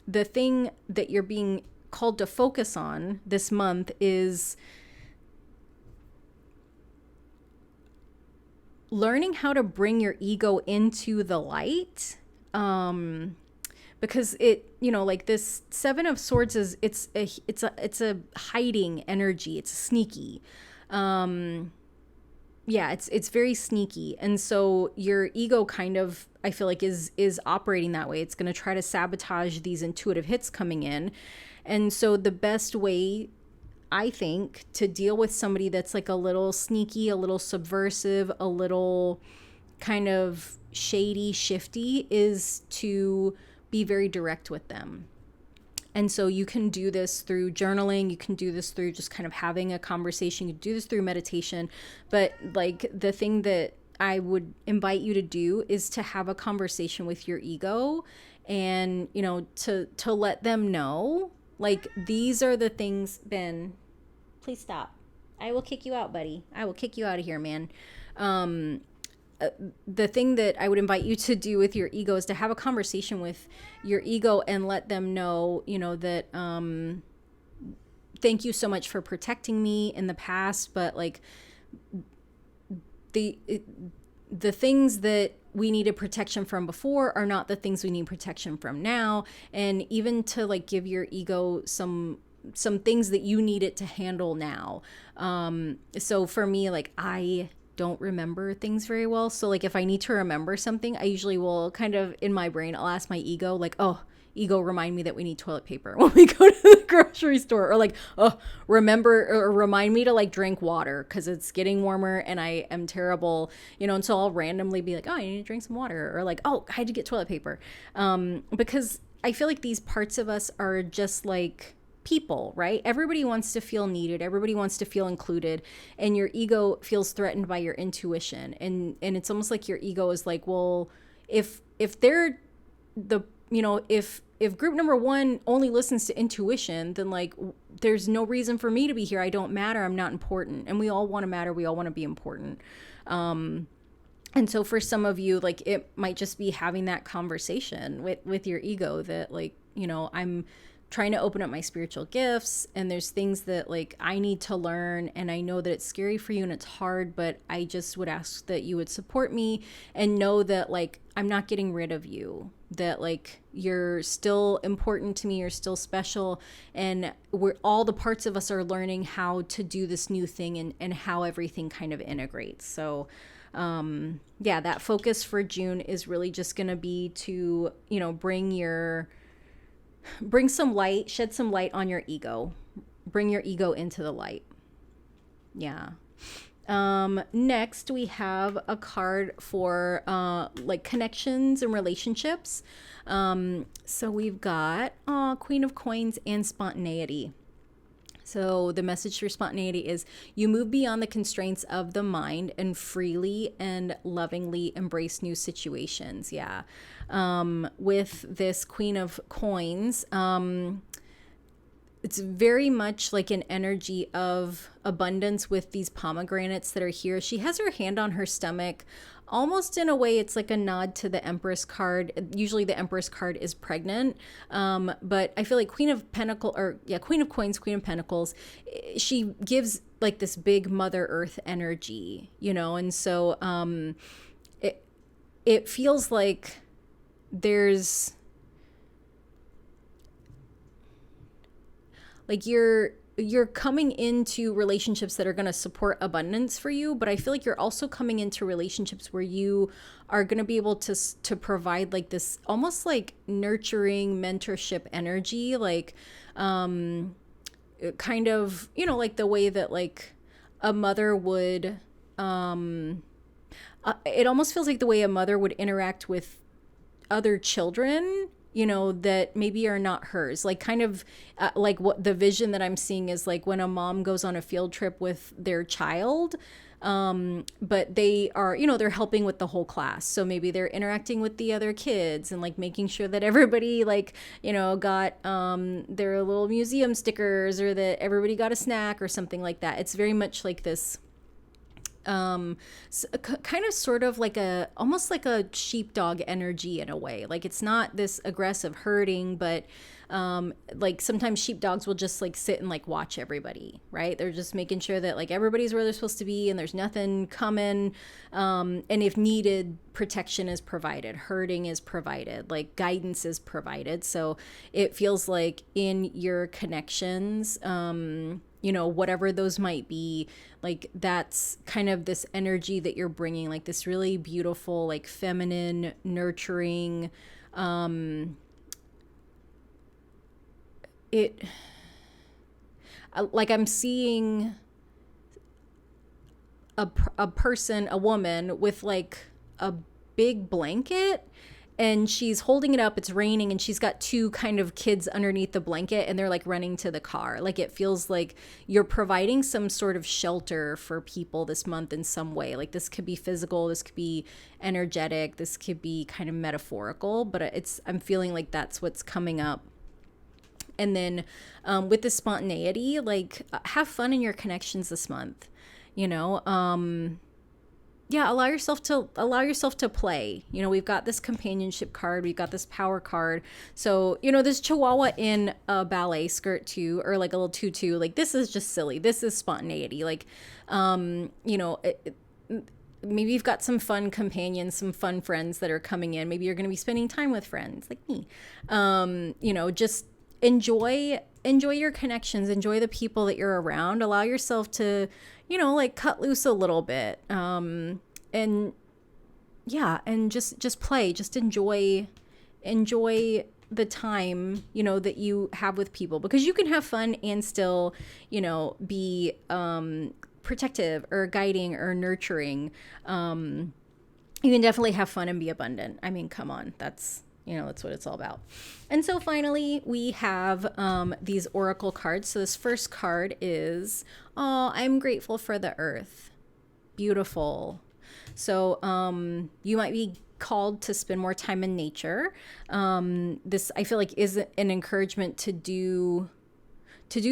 the thing that you're being called to focus on this month is learning how to bring your ego into the light. Because it, you know, like this Seven of Swords is, it's a hiding energy. It's sneaky. Yeah, it's very sneaky. And so your ego kind of, I feel like is operating that way. It's going to try to sabotage these intuitive hits coming in. And so the best way, I think, to deal with somebody that's like a little sneaky, a little subversive, a little kind of shady, shifty, is to be very direct with them. And so you can do this through journaling. You can do this through just kind of having a conversation. You can do this through meditation. But like the thing that I would invite you to do is to have a conversation with your ego and, you know, to let them know, like, these are the things. Ben, please stop. I will kick you out, buddy. I will kick you out of here, man. The thing that I would invite you to do with your ego is to have a conversation with your ego and let them know, you know, that thank you so much for protecting me in the past, but like the things that we needed protection from before are not the things we need protection from now. And even to like give your ego some things that you need it to handle now. So for me, like I don't remember things very well. So like if I need to remember something, I usually will kind of in my brain, I'll ask my ego like, oh, ego, remind me that we need toilet paper when we go to the grocery store, or like, oh, remember or remind me to like drink water because it's getting warmer and I am terrible, you know. And so I'll randomly be like, oh, I need to drink some water, or like, oh, I had to get toilet paper, because I feel like these parts of us are just like people, right? Everybody wants to feel needed. Everybody wants to feel included, and your ego feels threatened by your intuition. And it's almost like your ego is like, well, if they're the, you know, if group number one only listens to intuition, then like there's no reason for me to be here. I don't matter. I'm not important. And we all want to matter. We all want to be important. And so for some of you, like it might just be having that conversation with your ego that like, you know, I'm trying to open up my spiritual gifts and there's things that like I need to learn, and I know that it's scary for you and it's hard, but I just would ask that you would support me and know that like I'm not getting rid of you, that like you're still important to me, you're still special, and we're all the parts of us are learning how to do this new thing and how everything kind of integrates. So yeah, that focus for June is really just going to be to, you know, bring some light, shed some light on your ego, bring your ego into the light. Yeah. Next we have a card for like connections and relationships. So we've got Queen of Coins and spontaneity. So the message for spontaneity is you move beyond the constraints of the mind and freely and lovingly embrace new situations. Yeah. With this Queen of Coins, it's very much like an energy of abundance with these pomegranates that are here. She has her hand on her stomach. Almost in a way, it's like a nod to the Empress card. Usually the Empress card is pregnant. But I feel like Queen of Coins, Queen of Pentacles, she gives like this big Mother Earth energy, you know? And so it feels like there's like you're coming into relationships that are going to support abundance for you, but I feel like you're also coming into relationships where you are going to be able to provide like this almost like nurturing mentorship energy, like kind of, you know, like the way that like a mother would it almost feels like the way a mother would interact with other children, you know, that maybe are not hers. Like kind of like what the vision that I'm seeing is like when a mom goes on a field trip with their child, but they are, you know, they're helping with the whole class. So maybe they're interacting with the other kids and like making sure that everybody like, you know, got their little museum stickers, or that everybody got a snack or something like that. It's very much like this kind of sort of like a almost like a sheepdog energy in a way. Like it's not this aggressive herding, but like sometimes sheepdogs will just like sit and like watch everybody, right? They're just making sure that like everybody's where they're supposed to be and there's nothing coming, and if needed, protection is provided, herding is provided, like guidance is provided. So it feels like in your connections, you know, whatever those might be, like that's kind of this energy that you're bringing, like this really beautiful, like feminine, nurturing, it, like I'm seeing a person, a woman with like a big blanket, and she's holding it up, it's raining, and she's got two kind of kids underneath the blanket, and they're like running to the car. Like it feels like you're providing some sort of shelter for people this month in some way. Like this could be physical, this could be energetic, this could be kind of metaphorical, but I'm feeling like that's what's coming up. And then with the spontaneity, like have fun in your connections this month, you know. Yeah, allow yourself to play. You know, we've got this companionship card, we've got this power card. So, you know, this chihuahua in a ballet skirt too, or like a little tutu, like this is just silly. This is spontaneity. Like, you know, maybe you've got some fun companions, some fun friends that are coming in. Maybe you're going to be spending time with friends like me. You know, just enjoy your connections, enjoy the people that you're around, allow yourself to, you know, like cut loose a little bit. And yeah, and just play, just enjoy the time, you know, that you have with people, because you can have fun and still, you know, be protective or guiding or nurturing. You can definitely have fun and be abundant. I mean, come on, that's, you know, that's what it's all about. And so finally, we have these oracle cards. So this first card is, oh, I'm grateful for the earth. Beautiful. So you might be called to spend more time in nature. This, I feel like, is an encouragement to do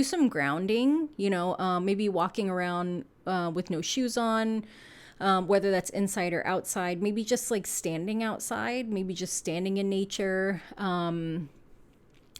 some grounding, you know, maybe walking around with no shoes on, whether that's inside or outside, maybe just like standing outside, maybe just standing in nature.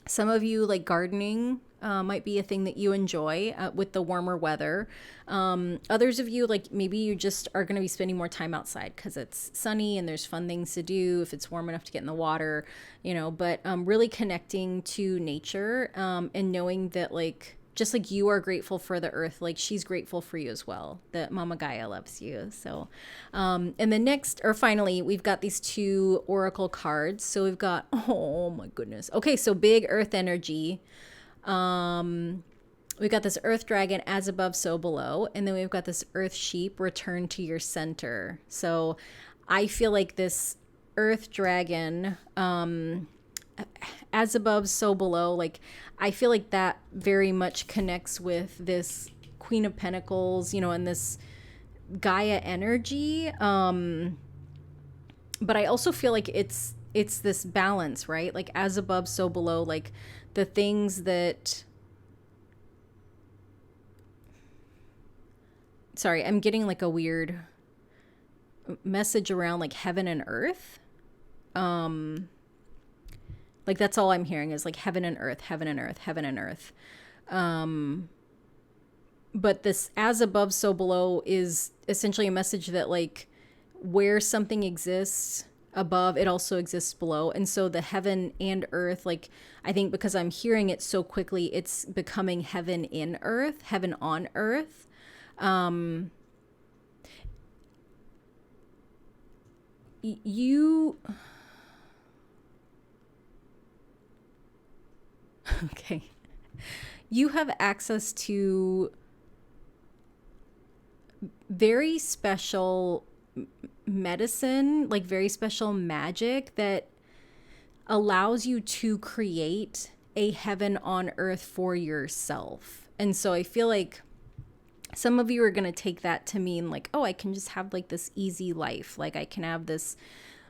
Some of you, like gardening, might be a thing that you enjoy with the warmer weather. Others of you, like maybe you just are going to be spending more time outside because it's sunny and there's fun things to do if it's warm enough to get in the water, you know, but really connecting to nature, and knowing that like, just like you are grateful for the earth, like she's grateful for you as well, that Mama Gaia loves you. So, and then next, or finally, we've got these two oracle cards. So we've got, oh my goodness. Okay. So big earth energy. We've got this earth dragon, as above, so below. And then we've got this earth sheep, return to your center. So I feel like this earth dragon, as above, so below, like I feel like that very much connects with this Queen of Pentacles, you know, and this Gaia energy. But I also feel like it's this balance, right? Like as above, so below, like the things that, sorry, I'm getting like a weird message around like heaven and earth. Like that's all I'm hearing is like heaven and earth, heaven and earth, heaven and earth. But this as above, so below is essentially a message that like where something exists, above, it also exists below. And so the heaven and earth, like, I think because I'm hearing it so quickly, it's becoming heaven in earth, heaven on earth. You okay, you have access to very special medicine, like very special magic that allows you to create a heaven on earth for yourself. And so I feel like some of you are going to take that to mean like, oh, I can just have like this easy life. Like I can have this,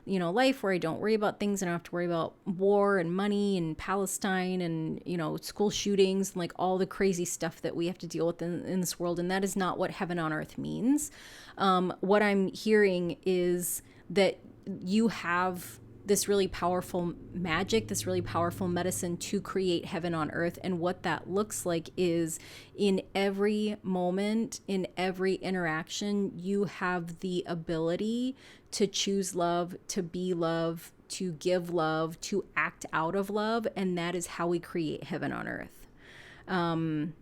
you know, life where I don't worry about things. I don't have to worry about war and money and Palestine and, you know, school shootings and like all the crazy stuff that we have to deal with in this world. And that is not what heaven on earth means. What I'm hearing is that you have this really powerful magic, this really powerful medicine to create heaven on earth. And what that looks like is in every moment, in every interaction, you have the ability to choose love, to be love, to give love, to act out of love. And that is how we create heaven on earth. And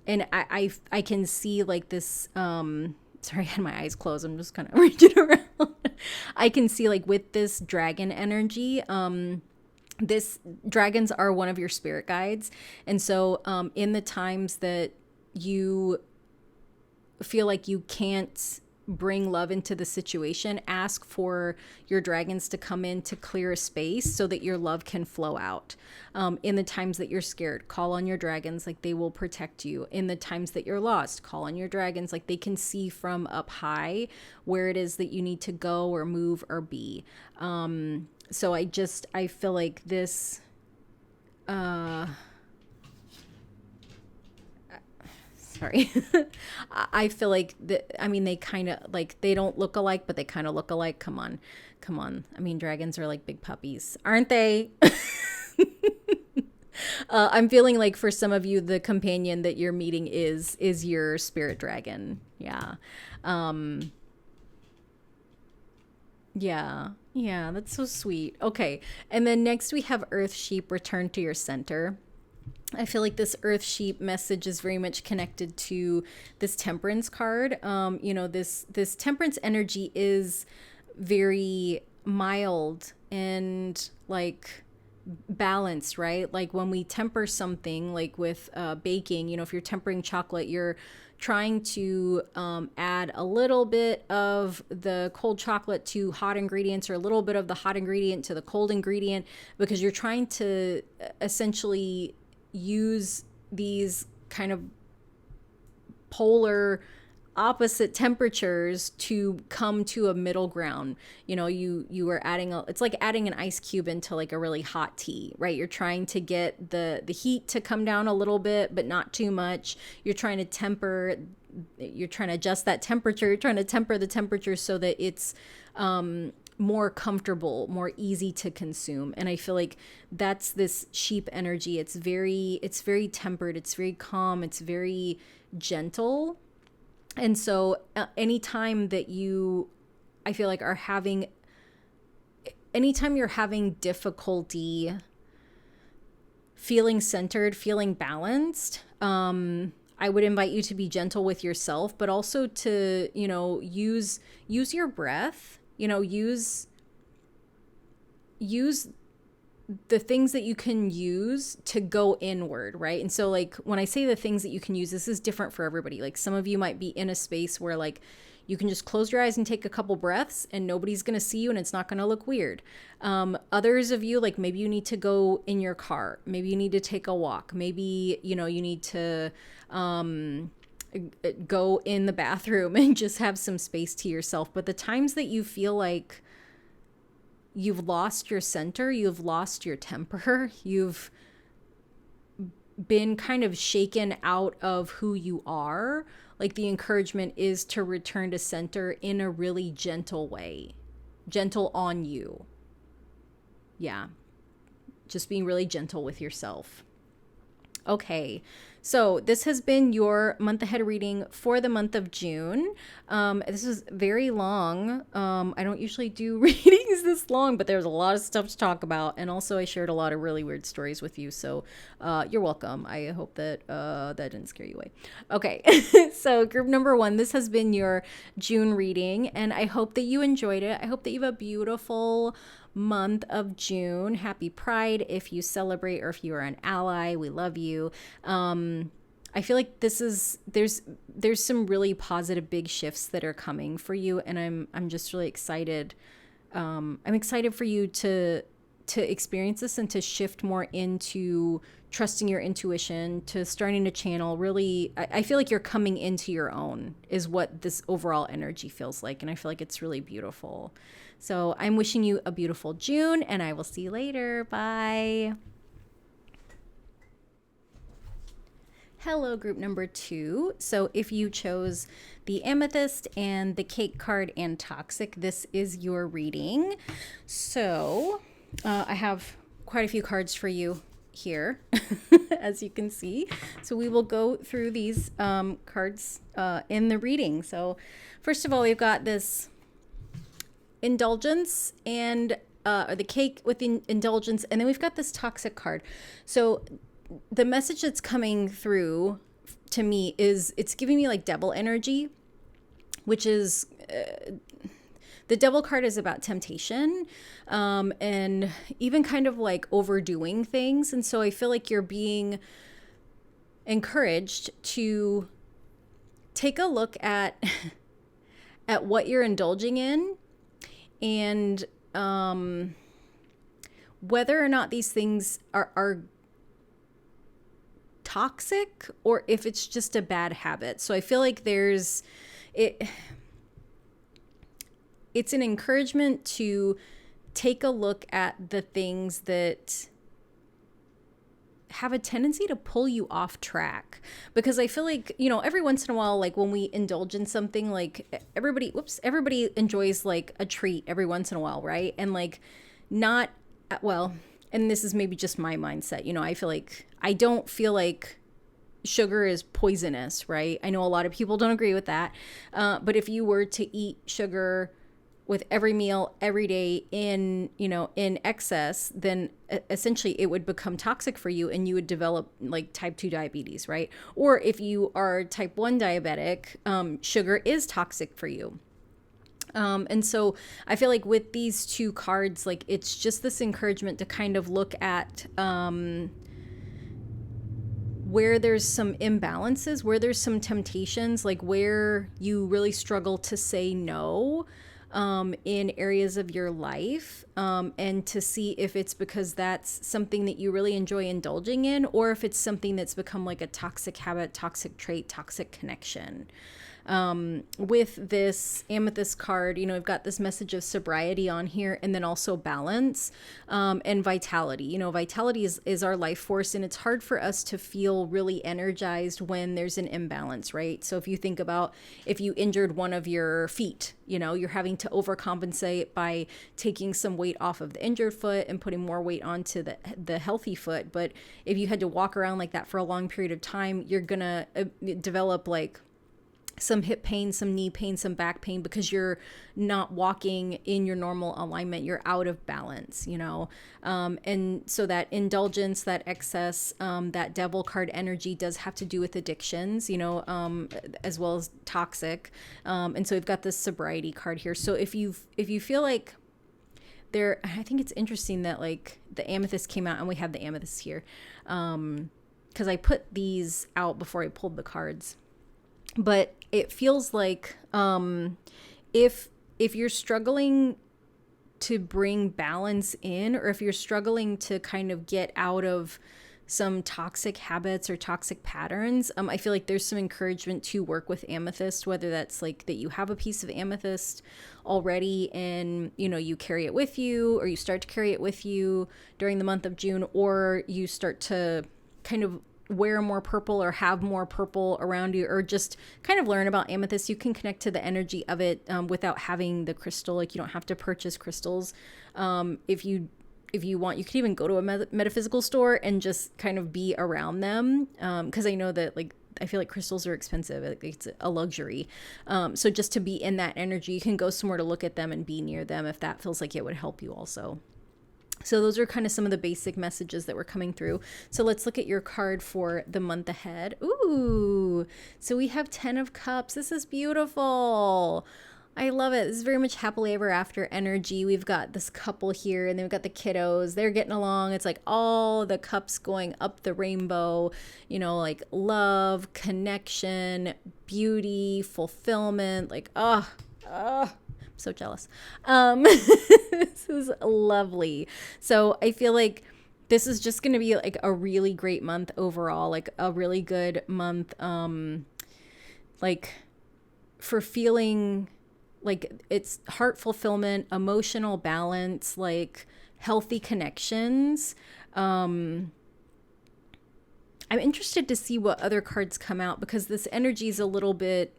I can see like this, sorry, I had my eyes closed. I'm just kind of reaching around. I can see like with this dragon energy, this dragons are one of your spirit guides. And so in the times that you feel like you can't bring love into the situation, ask for your dragons to come in to clear a space so that your love can flow out. In the times that you're scared, call on your dragons, like they will protect you. In the times that you're lost, call on your dragons, like they can see from up high where it is that you need to go or move or be. So I feel like this, sorry. I feel like they kind of like, they don't look alike, but they kind of look alike. Come on. I mean, dragons are like big puppies, aren't they? I'm feeling like for some of you, the companion that you're meeting is your spirit dragon. Yeah. Yeah, that's so sweet. Okay. And then next we have Earth Sheep, return to your center. I feel like this Earth Sheep message is very much connected to this Temperance card. This Temperance energy is very mild and like balanced, right? Like when we temper something, like with baking, if you're tempering chocolate, you're trying to add a little bit of the cold chocolate to hot ingredients, or a little bit of the hot ingredient to the cold ingredient, because you're trying to essentially use these kind of polar opposite temperatures to come to a middle ground. You are adding it's like adding an ice cube into like a really hot tea, right? You're trying to get the heat to come down a little bit, but not too much. You're trying to adjust that temperature. You're trying to temper the temperature so that it's more comfortable, more easy to consume. And I feel like that's this sheep energy. It's very tempered, it's very calm, it's very gentle. And so anytime you're having difficulty feeling centered, feeling balanced, I would invite you to be gentle with yourself, but also to, use your breath, use the things that you can use to go inward, right? And so like when I say the things that you can use, this is different for everybody. Like some of you might be in a space where like you can just close your eyes and take a couple breaths and nobody's going to see you and it's not going to look weird. Others of you, like maybe you need to go in your car. Maybe you need to take a walk. Maybe, you need to go in the bathroom and just have some space to yourself. But the times that you feel like you've lost your center, you've lost your temper, you've been kind of shaken out of who you are, like the encouragement is to return to center in a really gentle way, gentle on you. Yeah. Just being really gentle with yourself. Okay. So this has been your month ahead reading for the month of June. This is very long. I don't usually do readings this long, but there's a lot of stuff to talk about. And also I shared a lot of really weird stories with you. So you're welcome. I hope that that didn't scare you away. Okay. So group number 1, this has been your June reading. And I hope that you enjoyed it. I hope that you have a beautiful month of June. Happy Pride if you celebrate or if you are an ally. We love you. I feel like there's some really positive big shifts that are coming for you, and I'm just really excited. I'm excited for you to experience this and to shift more into trusting your intuition, to starting to channel really. I feel like you're coming into your own is what this overall energy feels like, and I feel like it's really beautiful. So I'm wishing you a beautiful June, and I will see you later. Bye. Hello, group number 2. So if you chose the Amethyst and the Cake card and Toxic, this is your reading. So I have quite a few cards for you here, as you can see. So we will go through these cards in the reading. So first of all, we've got this Indulgence and the Cake with the Indulgence, and then we've got this Toxic card. So the message that's coming through to me is it's giving me like devil energy, which is the devil card is about temptation and even kind of like overdoing things. And so I feel like you're being encouraged to take a look at what you're indulging in, and whether or not these things are toxic or if it's just a bad habit. So I feel like it's an encouragement to take a look at the things that have a tendency to pull you off track, because I feel like, you know, every once in a while, like when we indulge in something, like everybody enjoys like a treat every once in a while, right? And like not, well, and this is maybe just my mindset, you know, I don't feel like sugar is poisonous, right? I know a lot of people don't agree with that. But if you were to eat sugar with every meal every day in excess, then essentially it would become toxic for you and you would develop like type 2 diabetes, right? Or if you are type 1 diabetic, sugar is toxic for you. And so I feel like with these two cards, like it's just this encouragement to kind of look at where there's some imbalances, where there's some temptations, like where you really struggle to say no in areas of your life, and to see if it's because that's something that you really enjoy indulging in, or if it's something that's become like a toxic habit, toxic trait, toxic connection. With this Amethyst card, you know, we've got this message of sobriety on here, and then also balance, and vitality. You know, vitality is our life force, and it's hard for us to feel really energized when there's an imbalance, right? So if you think about if you injured one of your feet, you know, you're having to overcompensate by taking some weight off of the injured foot and putting more weight onto the healthy foot. But if you had to walk around like that for a long period of time, you're gonna develop like some hip pain, some knee pain, some back pain, because you're not walking in your normal alignment. You're out of balance, you know? And so that indulgence, that excess, that devil card energy does have to do with addictions, you know, as well as toxic. And so we've got this sobriety card here. So if you feel like I think it's interesting that like the amethyst came out and we have the amethyst here. 'Cause I put these out before I pulled the cards. But it feels like if you're struggling to bring balance in, or if you're struggling to kind of get out of some toxic habits or toxic patterns, I feel like there's some encouragement to work with amethyst, whether that's like that you have a piece of amethyst already and, you know, you carry it with you, or you start to carry it with you during the month of June, or you start to kind of wear more purple or have more purple around you, or just kind of learn about amethyst. You can connect to the energy of it without having the crystal. Like you don't have to purchase crystals. If you if you want, you could even go to a metaphysical store and just kind of be around them. Because I know that, like, I feel like crystals are expensive. It's a luxury. So just to be in that energy, you can go somewhere to look at them and be near them if that feels like it would help you also. So those are kind of some of the basic messages that were coming through. So let's look at your card for the month ahead. Ooh, so we have 10 of Cups. This is beautiful. I love it. This is very much happily ever after energy. We've got this couple here, and then we've got the kiddos. They're getting along. It's like all the cups going up the rainbow, you know, like love, connection, beauty, fulfillment. Like, I'm so jealous. This is lovely. So I feel like this is just going to be like a really great month overall, like a really good month, like for feeling like it's heart fulfillment, emotional balance, like healthy connections. I'm interested to see what other cards come out, because this energy is a little bit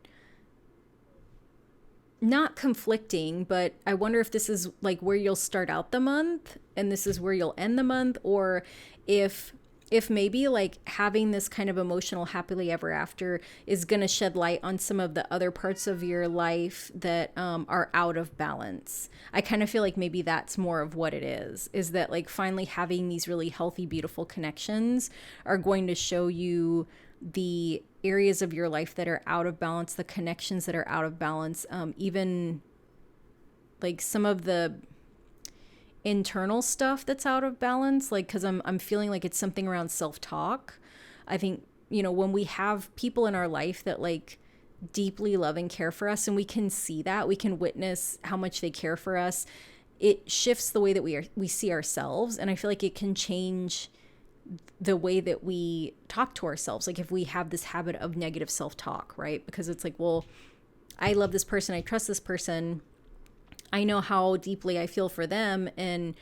not conflicting, but I wonder if this is like where you'll start out the month and this is where you'll end the month, or if maybe like having this kind of emotional happily ever after is going to shed light on some of the other parts of your life that are out of balance. I kind of feel like maybe that's more of what it is that like finally having these really healthy, beautiful connections are going to show you the areas of your life that are out of balance, the connections that are out of balance, even like some of the internal stuff that's out of balance, like, because I'm feeling like it's something around self-talk. I think, you know, when we have people in our life that like deeply love and care for us, and we can see that, we can witness how much they care for us, it shifts the way that we see ourselves. And I feel like it can change the way that we talk to ourselves. Like if we have this habit of negative self-talk, right? Because it's like, well, I love this person, I trust this person, I know how deeply I feel for them and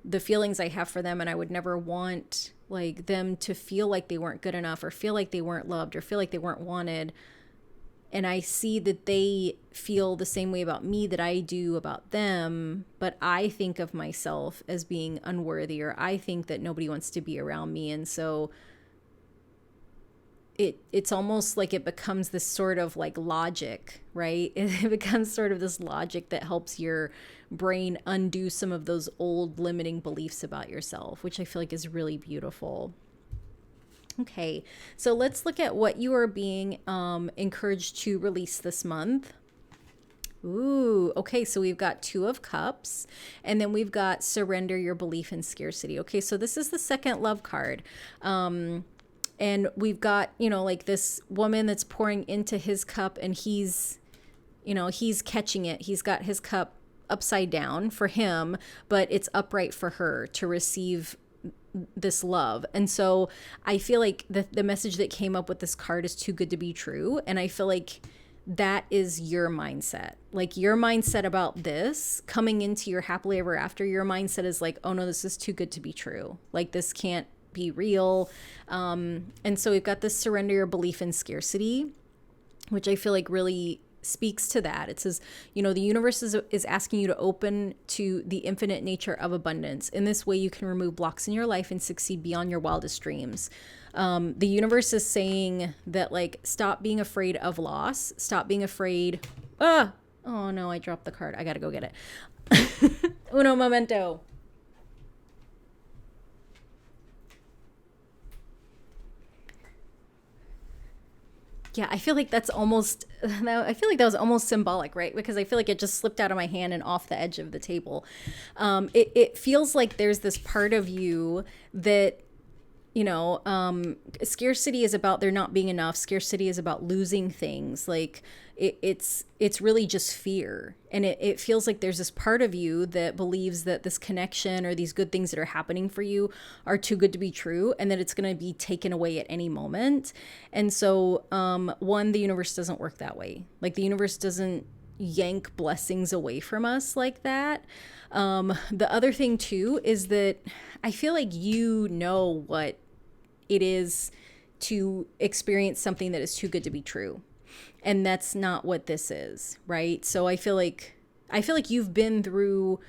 the feelings I have for them, and I would never want like them to feel like they weren't good enough, or feel like they weren't loved, or feel like they weren't wanted. And I see that they feel the same way about me that I do about them, but I think of myself as being unworthy, or I think that nobody wants to be around me. And so it's almost like it becomes this sort of like logic, right? It becomes sort of this logic that helps your brain undo some of those old limiting beliefs about yourself, which I feel like is really beautiful. Okay, so let's look at what you are being encouraged to release this month. Ooh, okay, so we've got 2 of Cups, and then we've got surrender your belief in scarcity. Okay, so this is the second love card. And we've got, you know, like this woman that's pouring into his cup, and he's, you know, he's catching it. He's got his cup upside down for him, but it's upright for her to receive this love. And so I feel like the message that came up with this card is too good to be true. And I feel like that is your mindset. Like your mindset about this coming into your happily ever after, your mindset is like, oh no, this is too good to be true. Like this can't be real. And so we've got this surrender your belief in scarcity, which I feel like really speaks to that. It says, you know, the universe is asking you to open to the infinite nature of abundance. In this way, you can remove blocks in your life and succeed beyond your wildest dreams. The universe is saying that, like, stop being afraid of loss. Stop being afraid. Oh no, I dropped the card. I gotta go get it. Uno momento. Yeah, I feel like that was almost symbolic, right? Because I feel like it just slipped out of my hand and off the edge of the table. It feels like there's this part of you that, you know, scarcity is about there not being enough. Scarcity is about losing things. Like it's really just fear. And it feels like there's this part of you that believes that this connection or these good things that are happening for you are too good to be true, and that it's going to be taken away at any moment. And so, the universe doesn't work that way. Like the universe doesn't yank blessings away from us like that. The other thing too is that I feel like you know what it is to experience something that is too good to be true. And that's not what this is, right? So I feel like you've been through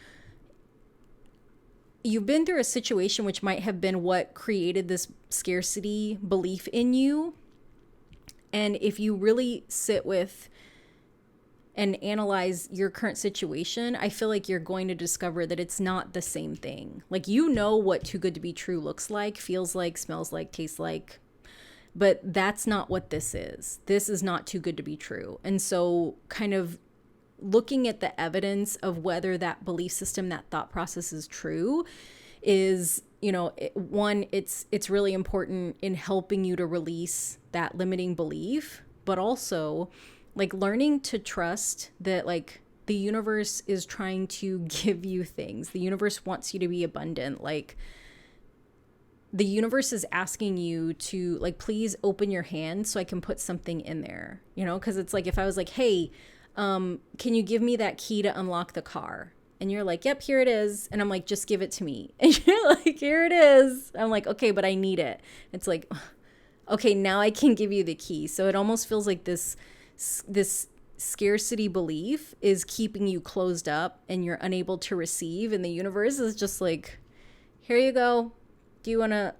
you've been through a situation which might have been what created this scarcity belief in you. And if you really sit with and analyze your current situation, I feel like you're going to discover that it's not the same thing. Like, you know what too good to be true looks like, feels like, smells like, tastes like, but that's not what this is. This is not too good to be true. And so kind of looking at the evidence of whether that belief system, that thought process is true is, one, it's really important in helping you to release that limiting belief, but also like learning to trust that like the universe is trying to give you things. The universe wants you to be abundant. Like, the universe is asking you to like, please open your hand so I can put something in there, because it's like, if I was like, hey, can you give me that key to unlock the car? And you're like, yep, here it is. And I'm like, just give it to me. And you're like, here it is. I'm like, okay, but I need it. It's like, okay, now I can give you the key. So it almost feels like this scarcity belief is keeping you closed up and you're unable to receive. And the universe is just like, here you go. Do you want to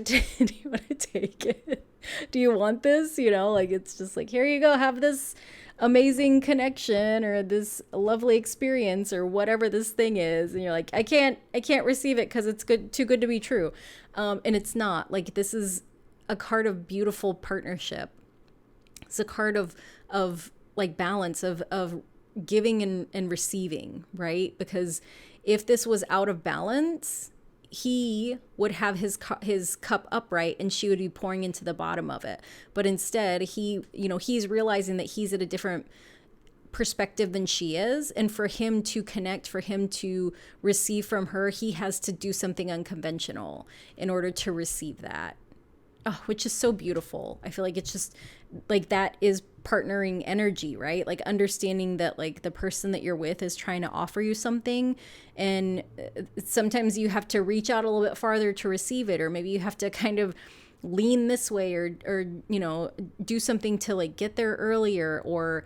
take it? Do you want this? Like, it's just like, here you go, have this amazing connection or this lovely experience or whatever this thing is. And you're like, I can't receive it because it's too good to be true. And it's not. Like, this is a card of beautiful partnership. It's a card of like balance of giving and receiving, right? Because if this was out of balance, he would have his cup upright and she would be pouring into the bottom of it. But instead, he's realizing that he's at a different perspective than she is. And for him to connect, for him to receive from her, he has to do something unconventional in order to receive that. Oh, which is so beautiful. I feel like it's just like, that is partnering energy, right? Like, understanding that like the person that you're with is trying to offer you something, and sometimes you have to reach out a little bit farther to receive it, or maybe you have to kind of lean this way or do something to like get there earlier, or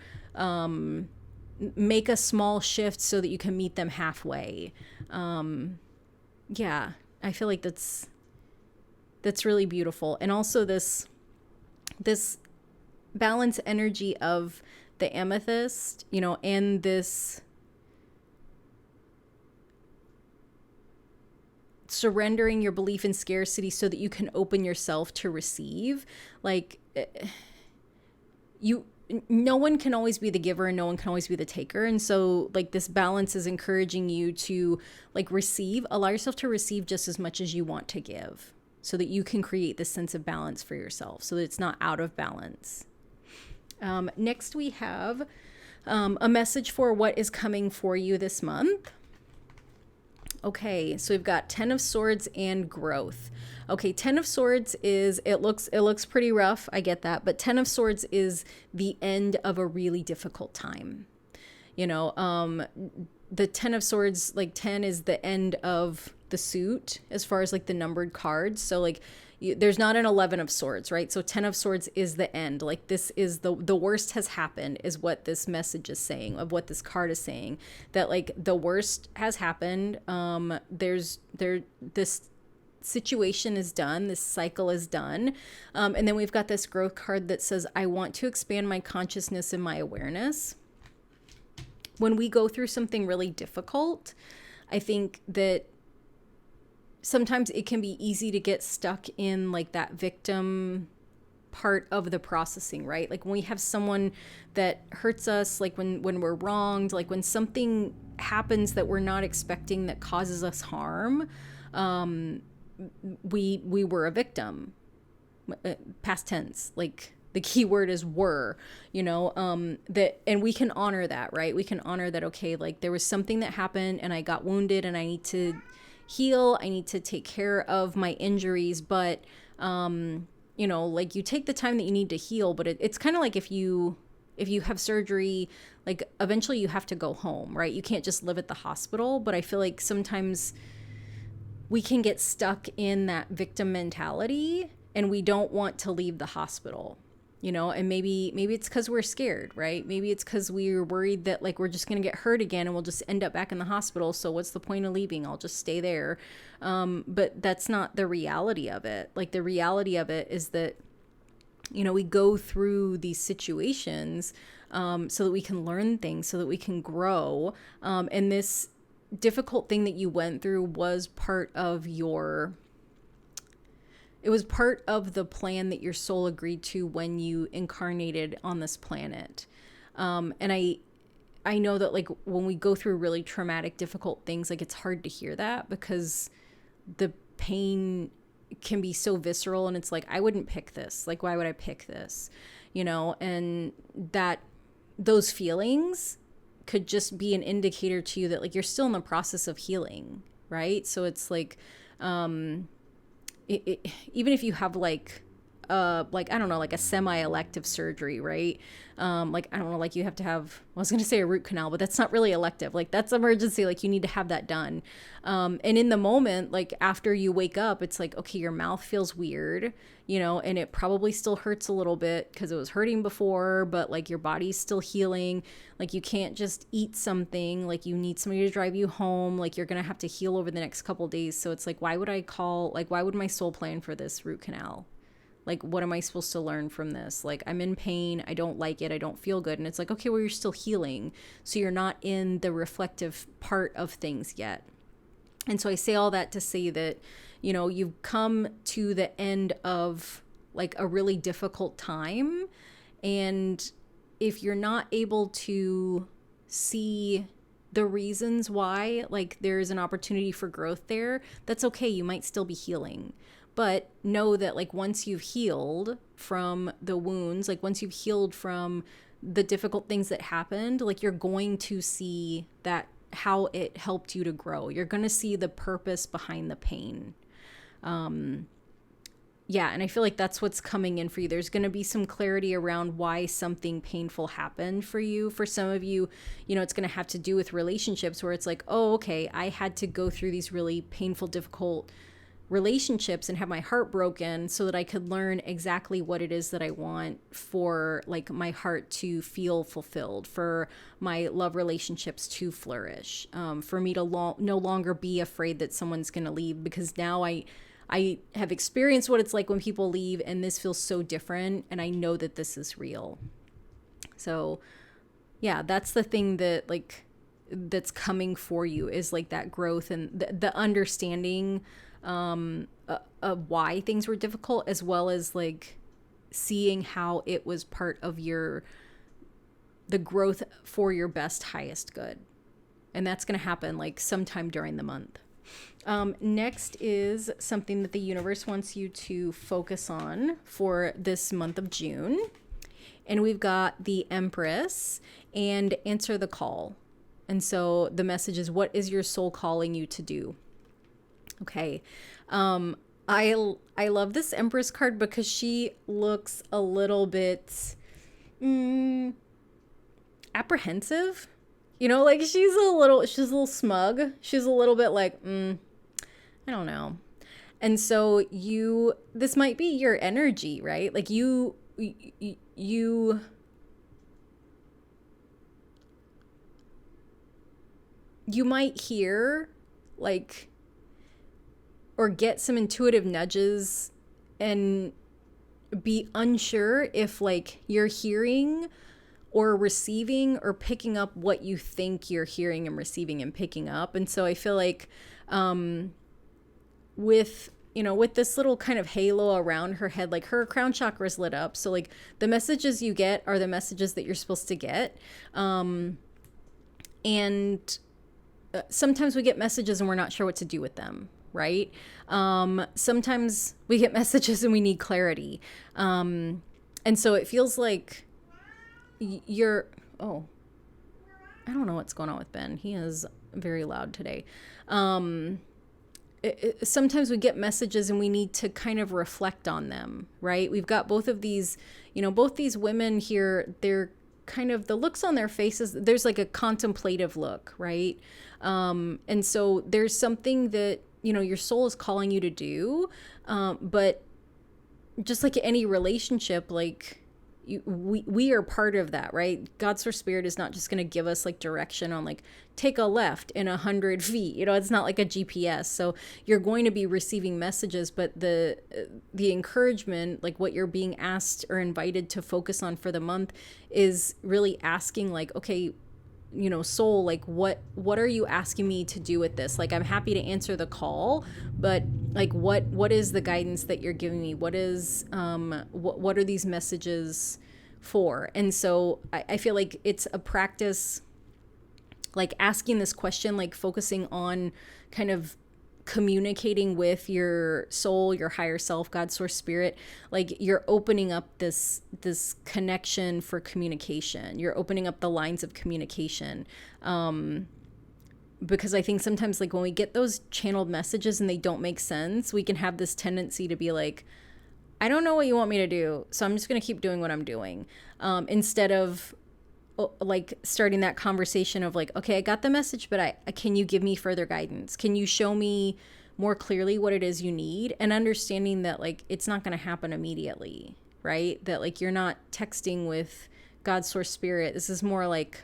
make a small shift so that you can meet them halfway. Yeah, I feel like that's really beautiful. And also this balance energy of the amethyst, and this surrendering your belief in scarcity so that you can open yourself to receive. Like, no one can always be the giver and no one can always be the taker. And so like, this balance is encouraging you to like allow yourself to receive just as much as you want to give, so that you can create this sense of balance for yourself, so that it's not out of balance. Next, we have a message for what is coming for you this month. Okay, so we've got 10 of Swords and growth. Okay, 10 of Swords is, it looks pretty rough, I get that, but 10 of Swords is the end of a really difficult time. The 10 of Swords, like 10 is the end of the suit as far as like the numbered cards. So like, there's not an 11 of Swords, right? So 10 of Swords is the end. Like, this is the worst has happened, is what this message is saying, of what this card is saying, that like the worst has happened. This situation is done. This cycle is done. And then we've got this growth card that says, I want to expand my consciousness and my awareness. When we go through something really difficult, I think that sometimes it can be easy to get stuck in like that victim part of the processing, right? Like, when we have someone that hurts us, like when we're wronged, like when something happens that we're not expecting that causes us harm, we were a victim. Past tense, like the key word is were, that, and we can honor that, right? We can honor that, okay, like there was something that happened and I got wounded and I need to heal. I need to take care of my injuries, but, like you take the time that you need to heal, but it's kind of like if you have surgery, like eventually you have to go home, right? You can't just live at the hospital. But I feel like sometimes we can get stuck in that victim mentality and we don't want to leave the hospital. And maybe it's because we're scared, right? Maybe it's because we're worried that like we're just going to get hurt again and we'll just end up back in the hospital. So what's the point of leaving? I'll just stay there. But that's not the reality of it. Like the reality of it is that, we go through these situations so that we can learn things, so that we can grow. And this difficult thing that you went through was part of it was part of the plan that your soul agreed to when you incarnated on this planet. And I know that like when we go through really traumatic, difficult things, like it's hard to hear that because the pain can be so visceral, and it's like, I wouldn't pick this. Like, why would I pick this? And that those feelings could just be an indicator to you that like you're still in the process of healing, right? So it's like, even if you have like I don't know, like a semi-elective surgery, right? Like, I don't know, like you have to have, I was going to say a root canal, but that's not really elective. Like that's emergency. Like you need to have that done. And in the moment, like after you wake up, it's like, okay, your mouth feels weird, and it probably still hurts a little bit because it was hurting before, but like your body's still healing. Like you can't just eat something, like you need somebody to drive you home. Like you're going to have to heal over the next couple of days. So it's like, why would my soul plan for this root canal? Like, what am I supposed to learn from this? Like, I'm in pain. I don't like it. I don't feel good. And it's like, okay, well, you're still healing. So you're not in the reflective part of things yet. And so I say all that to say that, you've come to the end of like a really difficult time. And if you're not able to see the reasons why, like there's an opportunity for growth there, that's okay. You might still be healing. But know that like once you've healed from the wounds, like once you've healed from the difficult things that happened, like you're going to see that how it helped you to grow. You're going to see the purpose behind the pain. Yeah, and I feel like that's what's coming in for you. There's going to be some clarity around why something painful happened for you. For some of you, it's going to have to do with relationships where it's like, oh, okay, I had to go through these really painful, difficult relationships and have my heart broken so that I could learn exactly what it is that I want for like my heart to feel fulfilled, for my love relationships to flourish, for me to no longer be afraid that someone's going to leave, because now I have experienced what it's like when people leave, and this feels so different, and I know that this is real. So yeah, that's the thing that like that's coming for you, is like that growth and the understanding of why things were difficult, as well as like seeing how it was part of the growth for your best, highest good. And that's going to happen like sometime during the month. Next is something that the universe wants you to focus on for this month of June. And we've got the Empress and answer the call. And so the message is, what is your soul calling you to do? Okay. I love this Empress card because she looks a little bit apprehensive. Like she's a little smug. She's a little bit like, I don't know. And so this might be your energy, right? Like you might hear like, or get some intuitive nudges and be unsure if like you're hearing or receiving or picking up what you think you're hearing and receiving and picking up. And so I feel like with this little kind of halo around her head, like her crown chakra is lit up. So like the messages you get are the messages that you're supposed to get. And sometimes we get messages and we're not sure what to do with them. Right? Sometimes we get messages and we need clarity. And so it feels like I don't know what's going on with Ben. He is very loud today. Sometimes we get messages and we need to kind of reflect on them, right? We've got both of these, both these women here, they're kind of, the looks on their faces, there's like a contemplative look, right? And so there's something that, your soul is calling you to do. But just like any relationship, like we are part of that, right? God Source Spirit is not just going to give us like direction on like take a left in 100 feet. You know, it's not like a GPS. So you're going to be receiving messages, but the encouragement, like what you're being asked or invited to focus on for the month, is really asking like, okay, you know, soul, like what are you asking me to do with this? Like, I'm happy to answer the call, but like what is the guidance that you're giving me? What is what are these messages for? And so I feel like it's a practice, like asking this question, like focusing on kind of communicating with your soul, your higher self, God Source Spirit. Like you're opening up this connection for communication. You're opening up the lines of communication. Because I think sometimes like when we get those channeled messages and they don't make sense, we can have this tendency to be like, I don't know what you want me to do, so I'm just going to keep doing what I'm doing. Instead of like starting that conversation of like, okay, I got the message, but can you give me further guidance? Can you show me more clearly what it is you need? And understanding that like it's not going to happen immediately, right? That like you're not texting with God Source Spirit. This is more like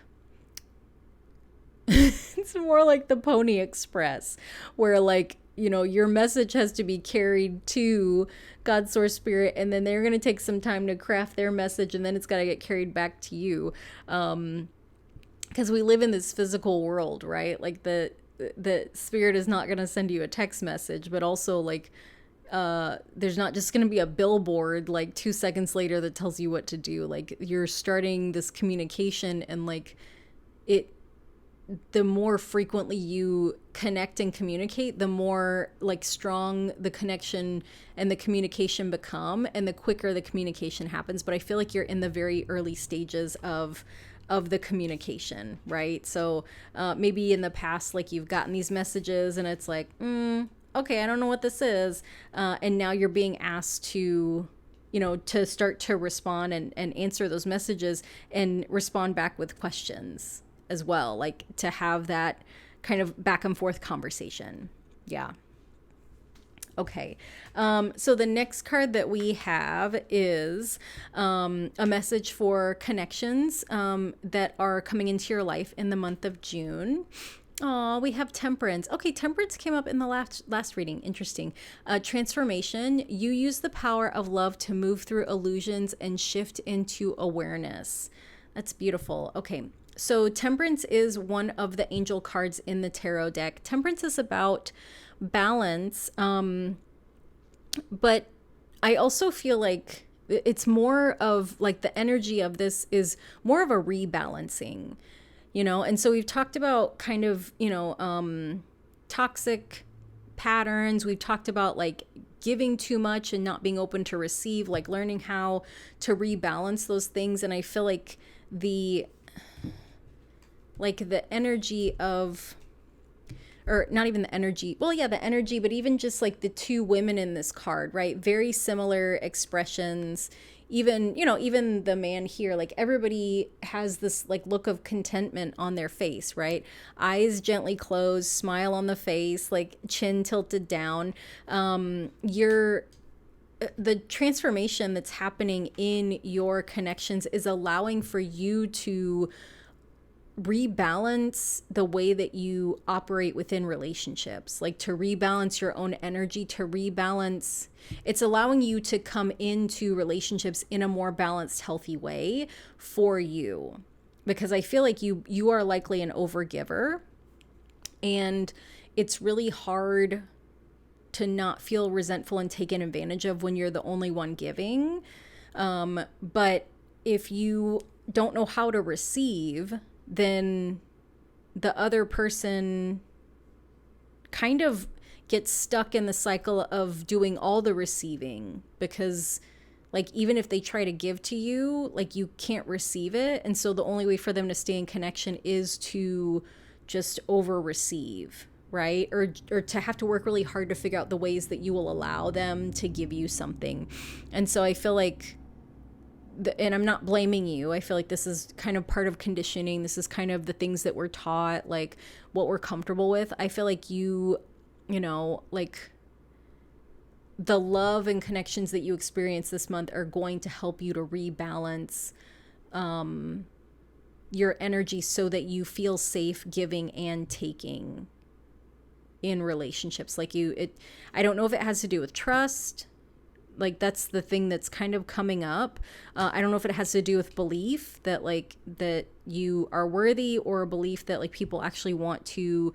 it's more like the Pony Express, where like, you know, your message has to be carried to God Source Spirit, and then they're going to take some time to craft their message, and then it's got to get carried back to you. Because we live in this physical world, right? Like the Spirit is not going to send you a text message, but also like there's not just going to be a billboard like 2 seconds later that tells you what to do. Like you're starting this communication, and like the more frequently you connect and communicate, the more like strong the connection and the communication become, and the quicker the communication happens. But I feel like you're in the very early stages of the communication, right? So maybe in the past, like you've gotten these messages and it's like, okay, I don't know what this is. And now you're being asked to, you know, to start to respond and answer those messages and respond back with questions as well, like to have that kind of back and forth conversation. Yeah. Okay. So the next card that we have is a message for connections that are coming into your life in the month of June. Oh, we have Temperance. Okay, Temperance came up in the last reading. Interesting. Transformation. You use the power of love to move through illusions and shift into awareness. That's beautiful. Okay. So Temperance is one of the angel cards in the tarot deck. Temperance is about balance, but I also feel like it's more of like the energy of this is more of a rebalancing, you know? And so we've talked about kind of, you know, toxic patterns. We've talked about like giving too much and not being open to receive, like learning how to rebalance those things. And I feel like the energy of, or not even the energy, well, yeah, the energy, but even just like the two women in this card, right? Very similar expressions. Even, you know, even the man here, like everybody has this like look of contentment on their face, right? Eyes gently closed, smile on the face, like chin tilted down. The transformation that's happening in your connections is allowing for you to rebalance the way that you operate within relationships, like to rebalance your own energy, to rebalance. It's allowing you to come into relationships in a more balanced, healthy way for you, because I feel like you are likely an overgiver, and it's really hard to not feel resentful and taken advantage of when you're the only one giving. But if you don't know how to receive, then the other person kind of gets stuck in the cycle of doing all the receiving, because like even if they try to give to you, like you can't receive it. And so the only way for them to stay in connection is to just over receive, right? Or to have to work really hard to figure out the ways that you will allow them to give you something. And so I feel like and I'm not blaming you. I feel like this is kind of part of conditioning. This is kind of the things that we're taught, like what we're comfortable with. I feel like you know, like the love and connections that you experience this month are going to help you to rebalance your energy so that you feel safe giving and taking in relationships. Like I don't know if it has to do with trust. Like that's the thing that's kind of coming up. I don't know if it has to do with belief that like that you are worthy, or a belief that like people actually want to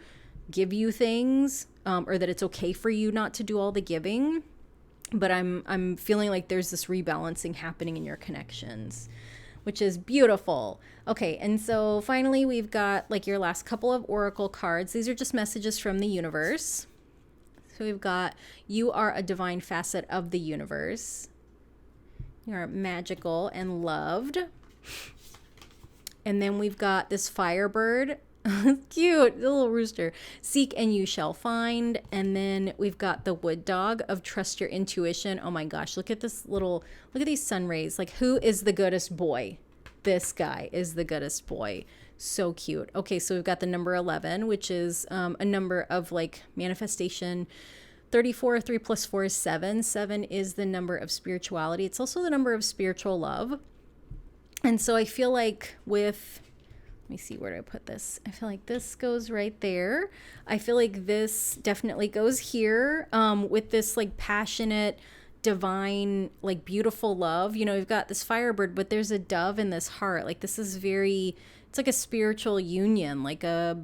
give you things, or that it's okay for you not to do all the giving. But I'm feeling like there's this rebalancing happening in your connections, which is beautiful. Okay, and so finally we've got like your last couple of oracle cards. These are just messages from the universe. So we've got, you are a divine facet of the universe. You're magical and loved. And then we've got this firebird. Cute, the little rooster. Seek and you shall find. And then we've got the wood dog of trust your intuition. Oh my gosh, look at this look at these sun rays. Like, who is the goodest boy? This guy is the goodest boy. So cute. Okay, so we've got the number 11, which is a number of like manifestation. 34, 3 plus 4 is 7. 7 is the number of spirituality. It's also the number of spiritual love. And so I feel like with, let me see, where do I put this? I feel like this goes right there. I feel like this definitely goes here, with this like passionate, divine, like beautiful love. You know, we've got this firebird, but there's a dove in this heart. Like this is very, it's like a spiritual union, like a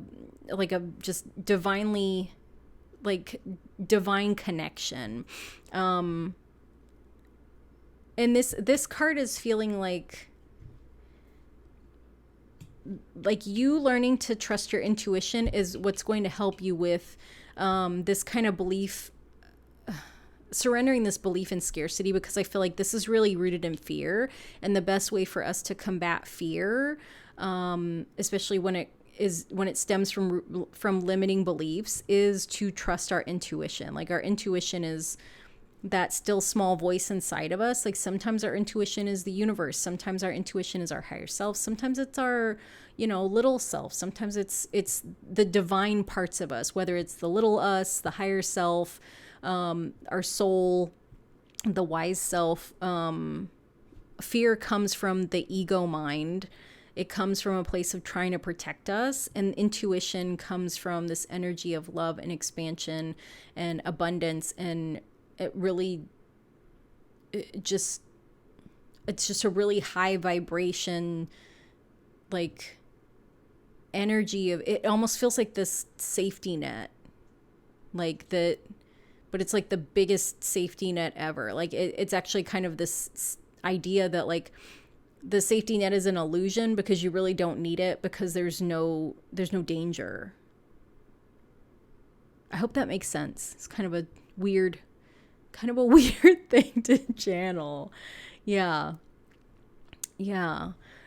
just divinely, like divine connection. And this card is feeling like you learning to trust your intuition is what's going to help you with this kind of belief, surrendering this belief in scarcity, because I feel like this is really rooted in fear, and the best way for us to combat fear, especially when it stems from limiting beliefs, is to trust our intuition. Like our intuition is that still small voice inside of us. Like sometimes our intuition is the universe. Sometimes our intuition is our higher self. Sometimes it's our, little self. Sometimes it's the divine parts of us, whether it's the little us, the higher self, our soul, the wise self. Fear comes from the ego mind. It comes from a place of trying to protect us, and intuition comes from this energy of love and expansion and abundance. And it's just a really high vibration, like energy of, it almost feels like this safety net, like that, but it's like the biggest safety net ever. Like it's actually kind of this idea that like the safety net is an illusion because you really don't need it, because there's no danger. I hope that makes sense. It's kind of a weird thing to channel. Yeah.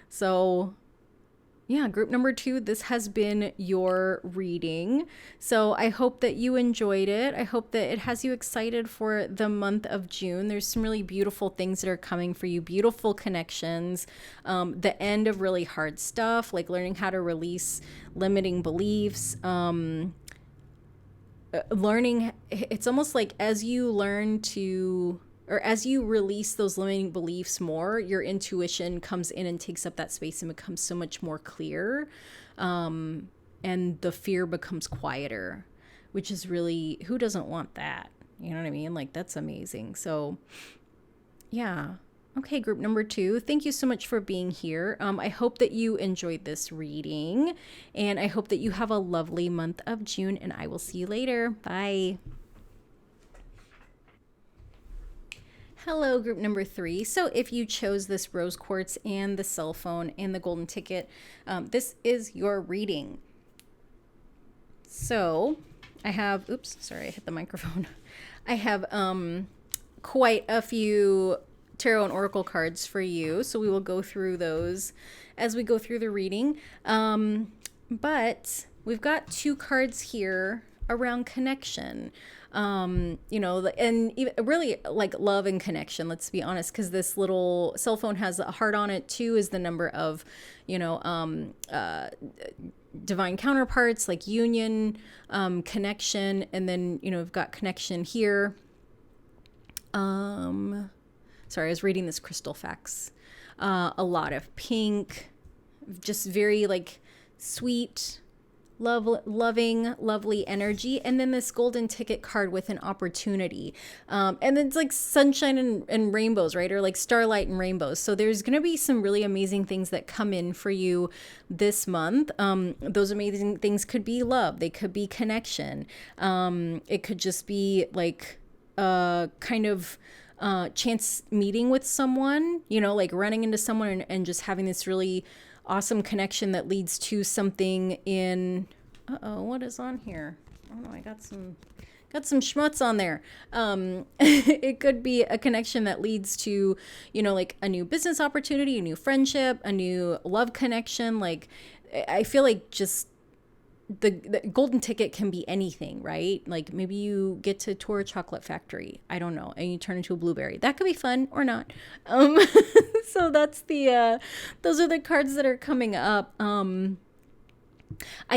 So yeah, group number 2, this has been your reading. So I hope that you enjoyed it. I hope that it has you excited for the month of June. There's some really beautiful things that are coming for you, beautiful connections, the end of really hard stuff, like learning how to release limiting beliefs, learning, it's almost like as you learn to, or as you release those limiting beliefs more, your intuition comes in and takes up that space and becomes so much more clear. And the fear becomes quieter, which is really, who doesn't want that? You know what I mean? Like, that's amazing. So yeah. Okay, group number 2, thank you so much for being here. I hope that you enjoyed this reading, and I hope that you have a lovely month of June, and I will see you later. Bye. Hello, group number 3. So if you chose this rose quartz and the cell phone and the golden ticket, this is your reading. So I have, oops, sorry, I hit the microphone. I have quite a few tarot and oracle cards for you, so we will go through those as we go through the reading. But we've got 2 cards here around connection, and really like love and connection, let's be honest, because this little cell phone has a heart on it. 2 is the number of, divine counterparts, like union, connection, and then, we've got connection here. Sorry, I was reading this crystal facts. A lot of pink, just very like sweet, loving, lovely energy. And then this golden ticket card with an opportunity. And then it's like sunshine and rainbows, right? Or like starlight and rainbows. So there's going to be some really amazing things that come in for you this month. Those amazing things could be love. They could be connection. It could just be like kind of chance meeting with someone, you know, like running into someone and just having this really awesome connection that leads to something in, what is on here? Oh no, I got some schmutz on there. It could be a connection that leads to, you know, like a new business opportunity, a new friendship, a new love connection. Like, I feel like just the golden ticket can be anything, right? Like maybe you get to tour a chocolate factory, I don't know, and you turn into a blueberry. That could be fun or not. So that's those are the cards that are coming up. I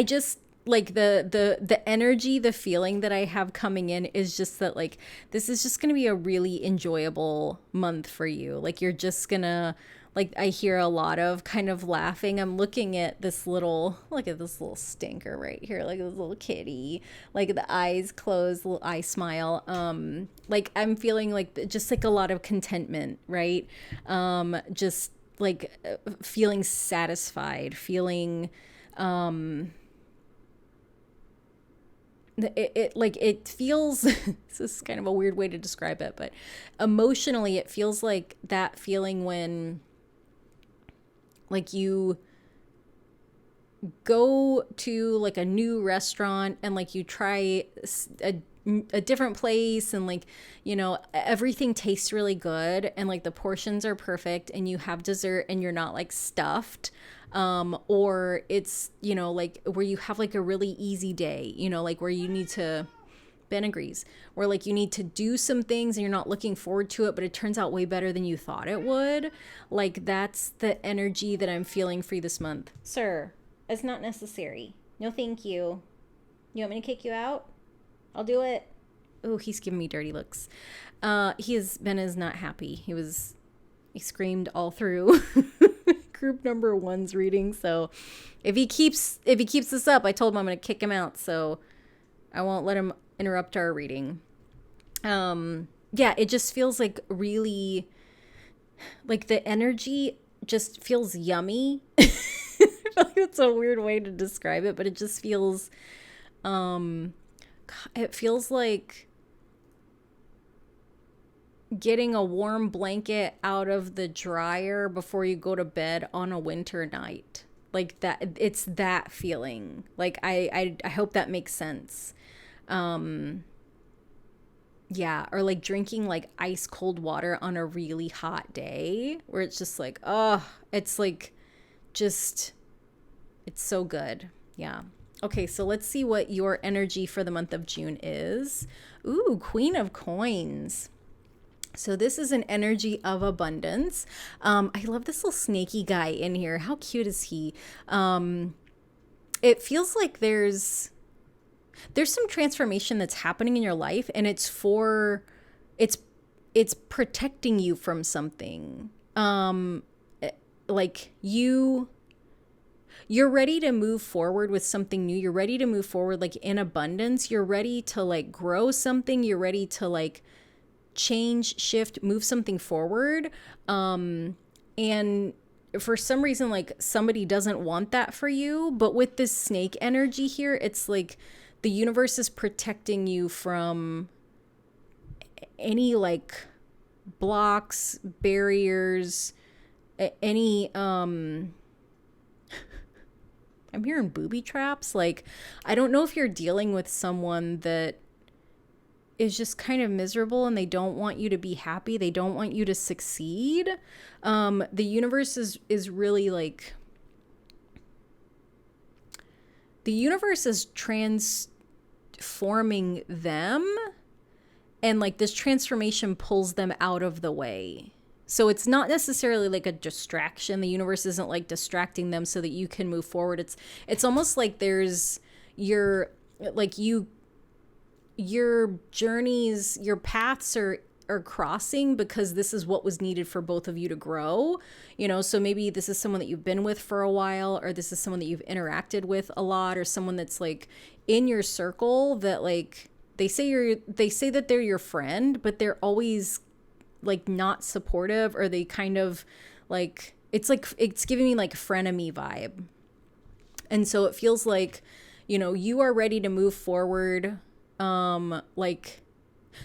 just like the energy, the feeling that I have coming in is just that like this is just going to be a really enjoyable month for you. Like you're just going to, like, I hear a lot of kind of laughing. I'm looking at this little, look at this little stinker right here, like this little kitty, like the eyes closed, little eye smile. Like I'm feeling like just like a lot of contentment, right? Just like feeling satisfied, feeling, it feels, this is kind of a weird way to describe it, but emotionally it feels like that feeling when like you go to like a new restaurant and like you try a different place and like, you know, everything tastes really good and like the portions are perfect and you have dessert and you're not like stuffed. Or it's, you know, like where you have like a really easy day, you know, like where you need to, Ben agrees, where like you need to do some things and you're not looking forward to it, but it turns out way better than you thought it would. Like that's the energy that I'm feeling for you this month. Sir, it's not necessary. No, thank you. You want me to kick you out? I'll do it. Oh, he's giving me dirty looks. Ben is not happy. He screamed all through group number 1's reading. So if he keeps this up, I told him I'm going to kick him out. So I won't let him interrupt our reading. Yeah, it just feels like really, like the energy just feels yummy. I feel like it's a weird way to describe it, but it just feels, it feels like getting a warm blanket out of the dryer before you go to bed on a winter night. Like that, it's that feeling. Like I hope that makes sense. Yeah, or like drinking like ice cold water on a really hot day where it's just like, oh, it's like just, it's so good. Yeah. Okay, so let's see what your energy for the month of June is. Ooh, Queen of Coins. So this is an energy of abundance. I love this little snaky guy in here. How cute is he? It feels like there's some transformation that's happening in your life, and it's protecting you from something. Like you're ready to move forward with something new. You're ready to move forward like in abundance. You're ready to like grow something. You're ready to like change, shift, move something forward. And for some reason, like somebody doesn't want that for you. But with this snake energy here, it's like the universe is protecting you from any like blocks, barriers, any, I'm hearing booby traps. Like, I don't know if you're dealing with someone that is just kind of miserable and they don't want you to be happy. They don't want you to succeed. The universe is really like, the universe is transforming them, and like this transformation pulls them out of the way. So it's not necessarily like a distraction. The universe isn't like distracting them so that you can move forward. It's almost like there's your journeys, your paths are are crossing because this is what was needed for both of you to grow, you know. So maybe this is someone that you've been with for a while, or this is someone that you've interacted with a lot, or someone that's like in your circle that like they say that they're your friend, but they're always like not supportive, or they kind of like it's giving me like frenemy vibe. And so it feels like, you know, you are ready to move forward. Like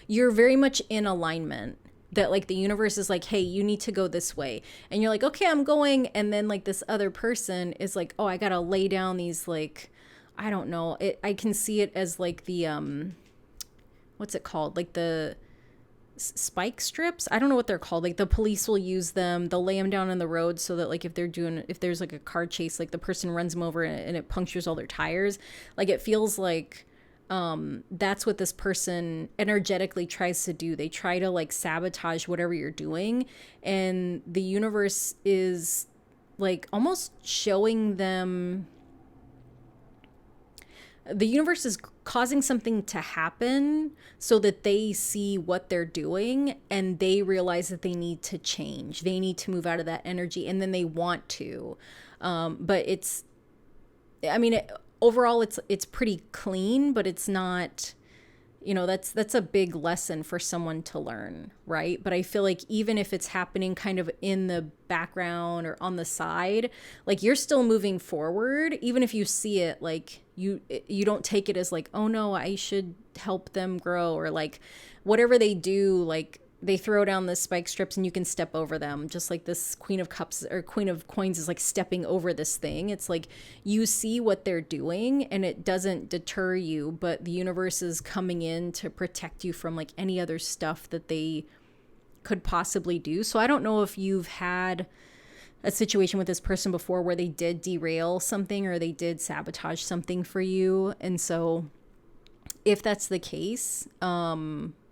you're very much in alignment, that like the universe is like, hey, you need to go this way. And you're like, okay, I'm going. And then like this other person is like, oh, I got to lay down these, like, I don't know. I can see it as like the, what's it called? Like the spike strips. I don't know what they're called. Like the police will use them. They'll lay them down on the road so that like if there's like a car chase, like the person runs them over and it punctures all their tires. Like it feels like that's what this person energetically tries to do. They try to like sabotage whatever you're doing, and the universe is like almost showing them, the universe is causing something to happen so that they see what they're doing and they realize that they need to change. They need to move out of that energy, and then they want to. But it's, I mean, overall it's pretty clean, but it's not, you know, that's a big lesson for someone to learn, right? But I feel like even if it's happening kind of in the background or on the side, like you're still moving forward. Even if you see it, like you don't take it as like, oh no, I should help them grow, or like whatever they do, like they throw down the spike strips and you can step over them, just like this Queen of Cups or Queen of Coins is like stepping over this thing. It's like you see what they're doing and it doesn't deter you, but the universe is coming in to protect you from like any other stuff that they could possibly do. So I don't know if you've had a situation with this person before where they did derail something or they did sabotage something for you. And so if that's the case,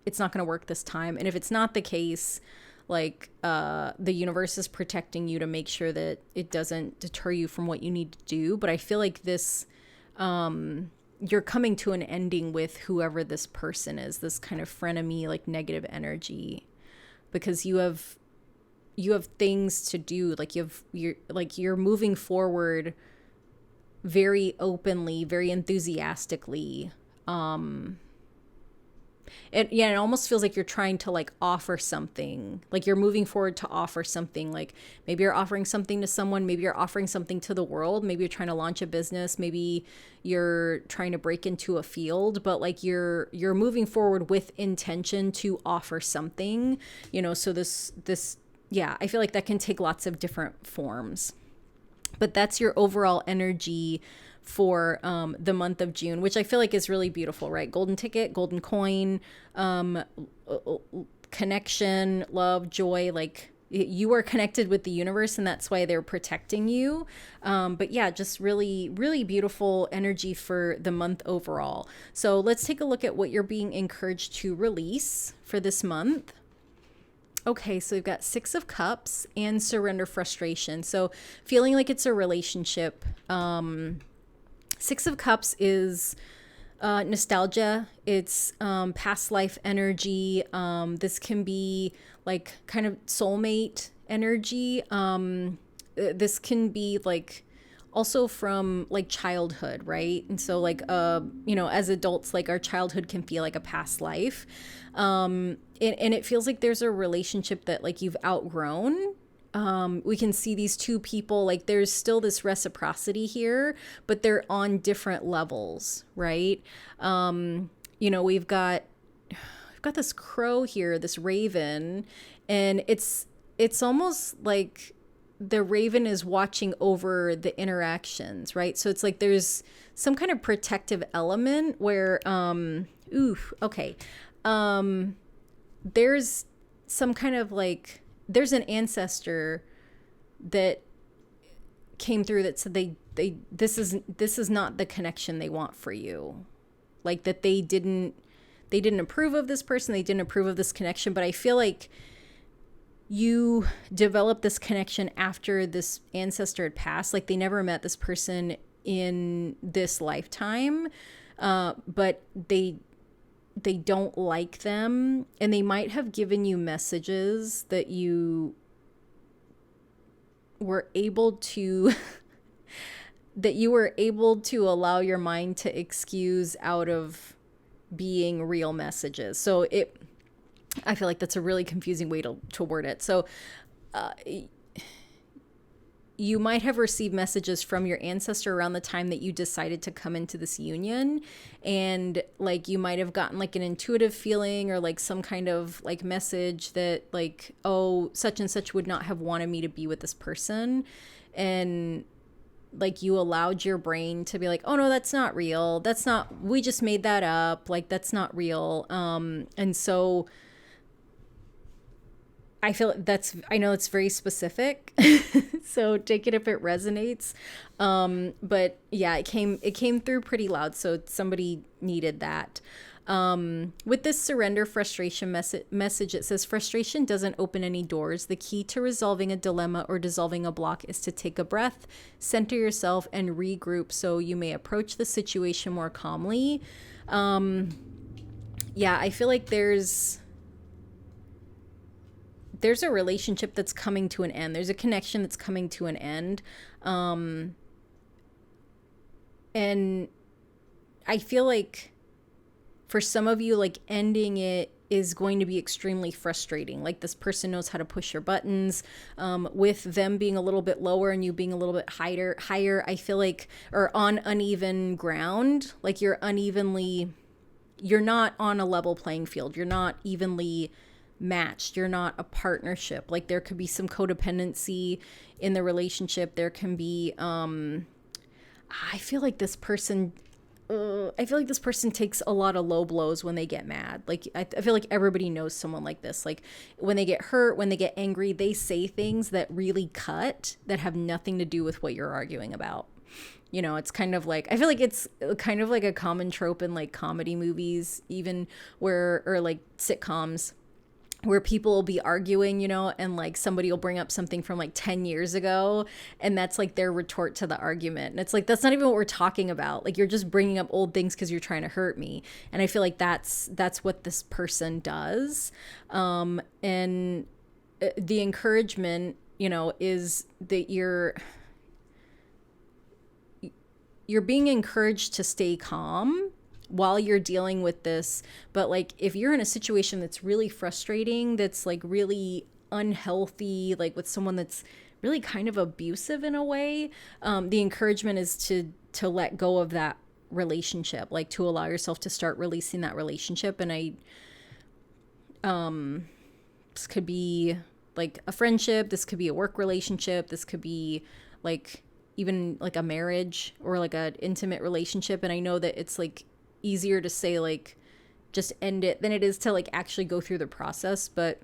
it's not going to work this time. And if it's not the case, like the universe is protecting you to make sure that it doesn't deter you from what you need to do. But I feel like this, you're coming to an ending with whoever this person is, this kind of frenemy, like negative energy, because you have things to do. Like you're moving forward very openly, very enthusiastically. It almost feels like you're trying to like offer something, like you're moving forward to offer something. Like maybe you're offering something to someone, maybe you're offering something to the world, maybe you're trying to launch a business, maybe you're trying to break into a field, but like you're moving forward with intention to offer something, you know. So this yeah, I feel like that can take lots of different forms, but that's your overall energy for the month of June, which I feel like is really beautiful, right? Golden ticket, golden coin, connection, love, joy, like you are connected with the universe and that's why they're protecting you. But yeah, just really, really beautiful energy for the month overall. So let's take a look at what you're being encouraged to release for this month. Okay, so we've got Six of Cups and surrender frustration. So feeling like it's a relationship. Six of Cups is nostalgia. It's past life energy. This can be like kind of soulmate energy. This can be like also from like childhood, right? And so like, you know, as adults, like our childhood can feel like a past life. And it feels like there's a relationship that like you've outgrown. We can see these two people, like there's still this reciprocity here, but they're on different levels, right? You know, we've got this crow here, this raven, and it's almost like the raven is watching over the interactions, right? So it's like there's some kind of protective element where, there's some kind of like, there's an ancestor that came through that said this is not the connection they want for you. Like that they didn't approve of this person, they didn't approve of this connection, but I feel like you developed this connection after this ancestor had passed. Like they never met this person in this lifetime, but they they don't like them, and they might have given you messages that you were able to allow your mind to excuse out of being real messages. So I feel like that's a really confusing way to word it. So you might have received messages from your ancestor around the time that you decided to come into this union, and like you might have gotten like an intuitive feeling or like some kind of like message that like, oh, such and such would not have wanted me to be with this person, and like you allowed your brain to be like, oh no, that's not real, we just made that up, like that's not real. And so I know it's very specific, so take it if it resonates. But yeah, it came through pretty loud, so somebody needed that. With this surrender frustration message, it says frustration doesn't open any doors. The key to resolving a dilemma or dissolving a block is to take a breath, center yourself, and regroup so you may approach the situation more calmly. Yeah, I feel like there's a relationship that's coming to an end. There's a connection that's coming to an end. And I feel like for some of you, like ending it is going to be extremely frustrating. Like this person knows how to push your buttons, with them being a little bit lower and you being a little bit higher, I feel like, or on uneven ground, like you're not on a level playing field. You're not evenly matched. You're not a partnership. Like there could be some codependency in the relationship. There can be I feel like this person takes a lot of low blows when they get mad. Like I feel like everybody knows someone like this. Like when they get hurt, when they get angry, they say things that really cut, that have nothing to do with what you're arguing about. You know, it's kind of like, I feel like it's kind of like a common trope in like comedy movies, even or like sitcoms, where people will be arguing, you know, and like somebody will bring up something from like 10 years ago, and that's like their retort to the argument. And it's like, that's not even what we're talking about. Like you're just bringing up old things because you're trying to hurt me. And I feel like that's what this person does. And the encouragement, you know, is that you're being encouraged to stay calm while you're dealing with this. But like if you're in a situation that's really frustrating, that's like really unhealthy, like with someone that's really kind of abusive in a way, the encouragement is to let go of that relationship, like to allow yourself to start releasing that relationship. And this could be like a friendship, this could be a work relationship, this could be like even like a marriage or like an intimate relationship. And I know that it's like easier to say like just end it than it is to like actually go through the process. But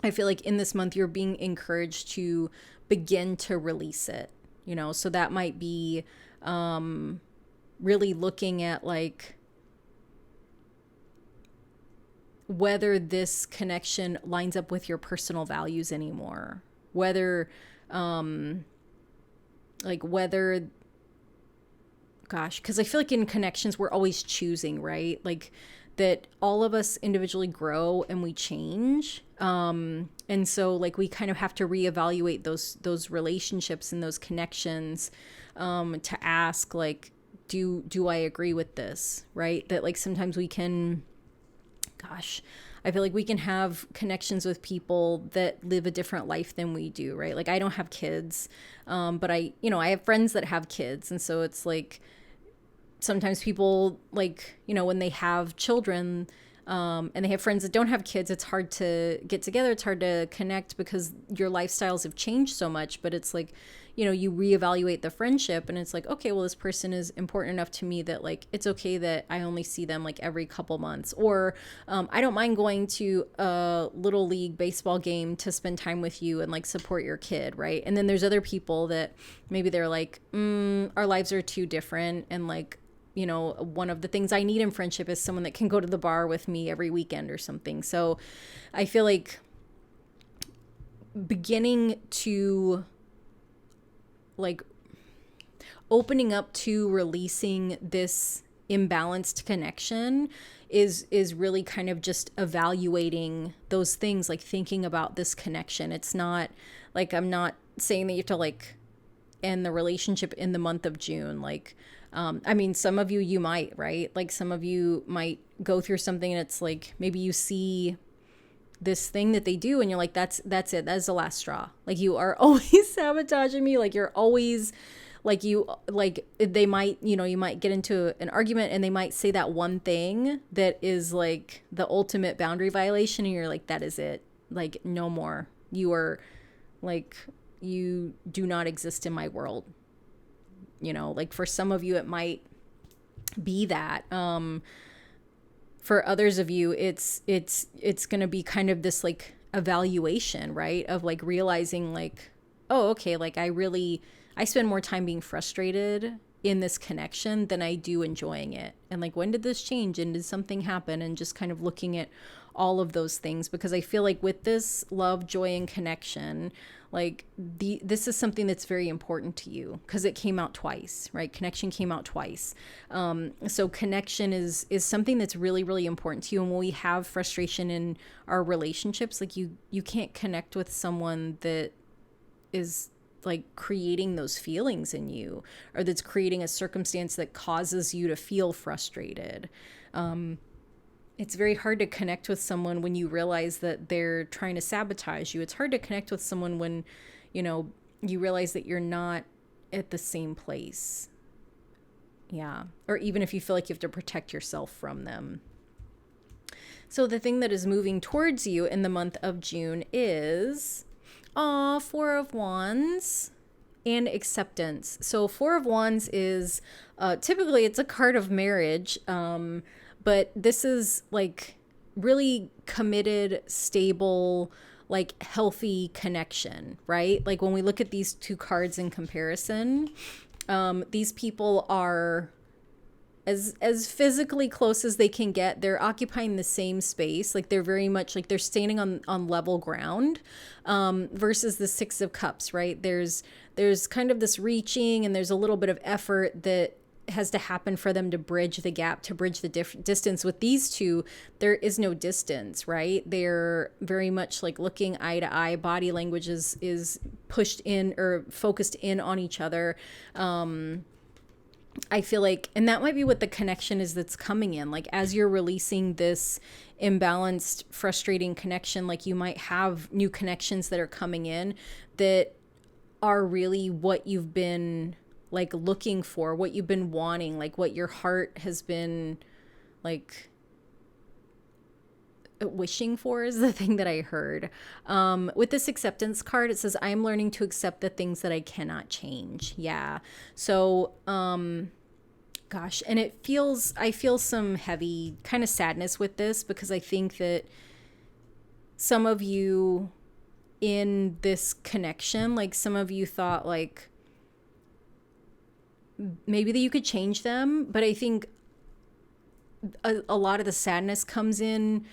I feel like in this month you're being encouraged to begin to release it, you know. So that might be really looking at like whether this connection lines up with your personal values anymore, whether gosh, because I feel like in connections, we're always choosing, right? Like that all of us individually grow and we change. And so like we kind of have to reevaluate those relationships and those connections, to ask like, do I agree with this, right? That like sometimes we can, gosh, I feel like we can have connections with people that live a different life than we do, right? Like I don't have kids, but I have friends that have kids. And so it's like, sometimes people like, you know, when they have children, and they have friends that don't have kids, it's hard to get together. It's hard to connect because your lifestyles have changed so much. But it's like, you know, you reevaluate the friendship and it's like, okay, well, this person is important enough to me that like, it's okay that I only see them like every couple months, or I don't mind going to a little league baseball game to spend time with you and like support your kid. Right. And then there's other people that maybe they're like, our lives are too different. And like, you know, one of the things I need in friendship is someone that can go to the bar with me every weekend or something. So I feel like beginning to like opening up to releasing this imbalanced connection is really kind of just evaluating those things, like thinking about this connection. It's not like, I'm not saying that you have to like end the relationship in the month of June. Like, I mean, some of you might, right? Like some of you might go through something and it's like, maybe you see this thing that they do and you're like, that's it. That's the last straw. Like, you are always sabotaging me. Like, you're always like, they might, you might get into an argument and they might say that one thing that is like the ultimate boundary violation. And you're like, that is it. Like, no more. You are like, you do not exist in my world. Like for some of you, it might be that, for others of you, it's going to be kind of this like evaluation, right? Of like realizing like, oh, okay, like I spend more time being frustrated in this connection than I do enjoying it. And like, when did this change? And did something happen? And just kind of looking at all of those things, because I feel like with this love, joy, and connection, like this is something that's very important to you because it came out twice, right? Connection came out twice. So connection is something that's really, really important to you. And when we have frustration in our relationships, like you can't connect with someone that is like creating those feelings in you, or that's creating a circumstance that causes you to feel frustrated. It's very hard to connect with someone when you realize that they're trying to sabotage you. It's hard to connect with someone when, you realize that you're not at the same place. Yeah. Or even if you feel like you have to protect yourself from them. So the thing that is moving towards you in the month of June is, Four of Wands and acceptance. So Four of Wands is, typically it's a card of marriage, but this is like really committed, stable, like healthy connection, right? Like when we look at these two cards in comparison, these people are as physically close as they can get. They're occupying the same space. Like they're very much like they're standing on level ground, versus the Six of Cups, right? There's kind of this reaching and there's a little bit of effort that has to happen for them to bridge the gap, to bridge the distance. With these two, there is no distance, right? They're very much like looking eye to eye. Body language is pushed in or focused in on each other. I feel like, and that might be what the connection is that's coming in. Like as you're releasing this imbalanced, frustrating connection, like you might have new connections that are coming in that are really what you've been like looking for, what you've been wanting, like what your heart has been like wishing for is the thing that I heard. With this acceptance card, it says, I am learning to accept the things that I cannot change. Yeah. So, gosh, and I feel some heavy kind of sadness with this, because I think that some of you in this connection, like some of you thought like maybe that you could change them, but I think a lot of the sadness comes in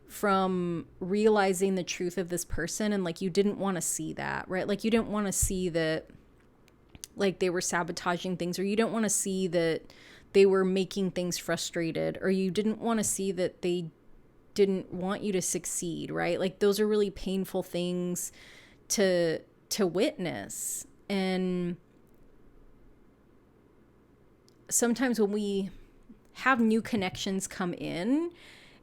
from realizing the truth of this person, and like you didn't want to see that, right? Like you didn't want to see that like they were sabotaging things, or you didn't want to see that they were making things frustrated, or you didn't want to see that they didn't want you to succeed, right? Like those are really painful things to witness. And sometimes when we have new connections come in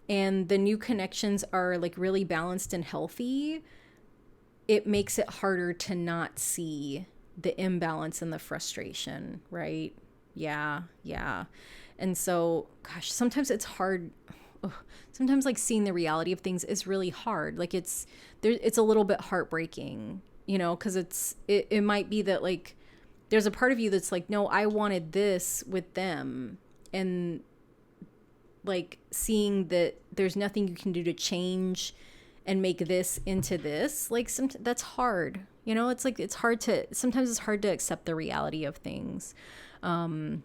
and the new connections are like really balanced and healthy, it makes it harder to not see the imbalance and the frustration, right? Yeah. And so, gosh, sometimes it's hard. Sometimes like seeing the reality of things is really hard. Like it's a little bit heartbreaking, because it might be that like there's a part of you that's like, no, I wanted this with them. And like seeing that there's nothing you can do to change and make this into this, like that's hard. It's like, sometimes it's hard to accept the reality of things. Yeah.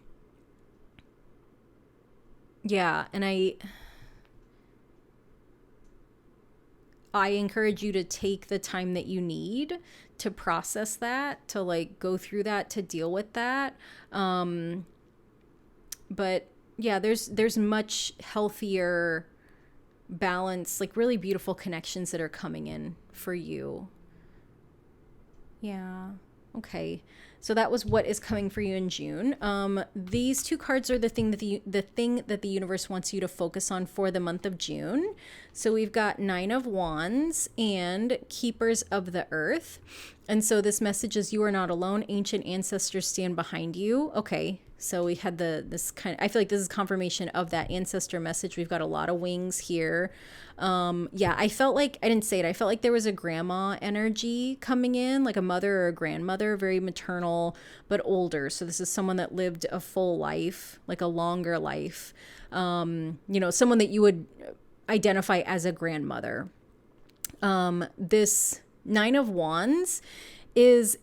And I encourage you to take the time that you need to process that, to like go through that, to deal with that. But yeah, there's much healthier balance, like really beautiful connections that are coming in for you. Yeah. Okay. So that was what is coming for you in June. These two cards are the thing that the universe wants you to focus on for the month of June. So we've got Nine of Wands and Keepers of the Earth. And so this message is you are not alone. Ancient ancestors stand behind you. Okay. So we had this kind of, I feel like this is confirmation of that ancestor message. We've got a lot of wings here. Yeah, I felt like, I didn't say it, I felt like there was a grandma energy coming in, like a mother or a grandmother, very maternal, but older. So this is someone that lived a full life, like a longer life. Someone that you would identify as a grandmother. This Nine of Wands is...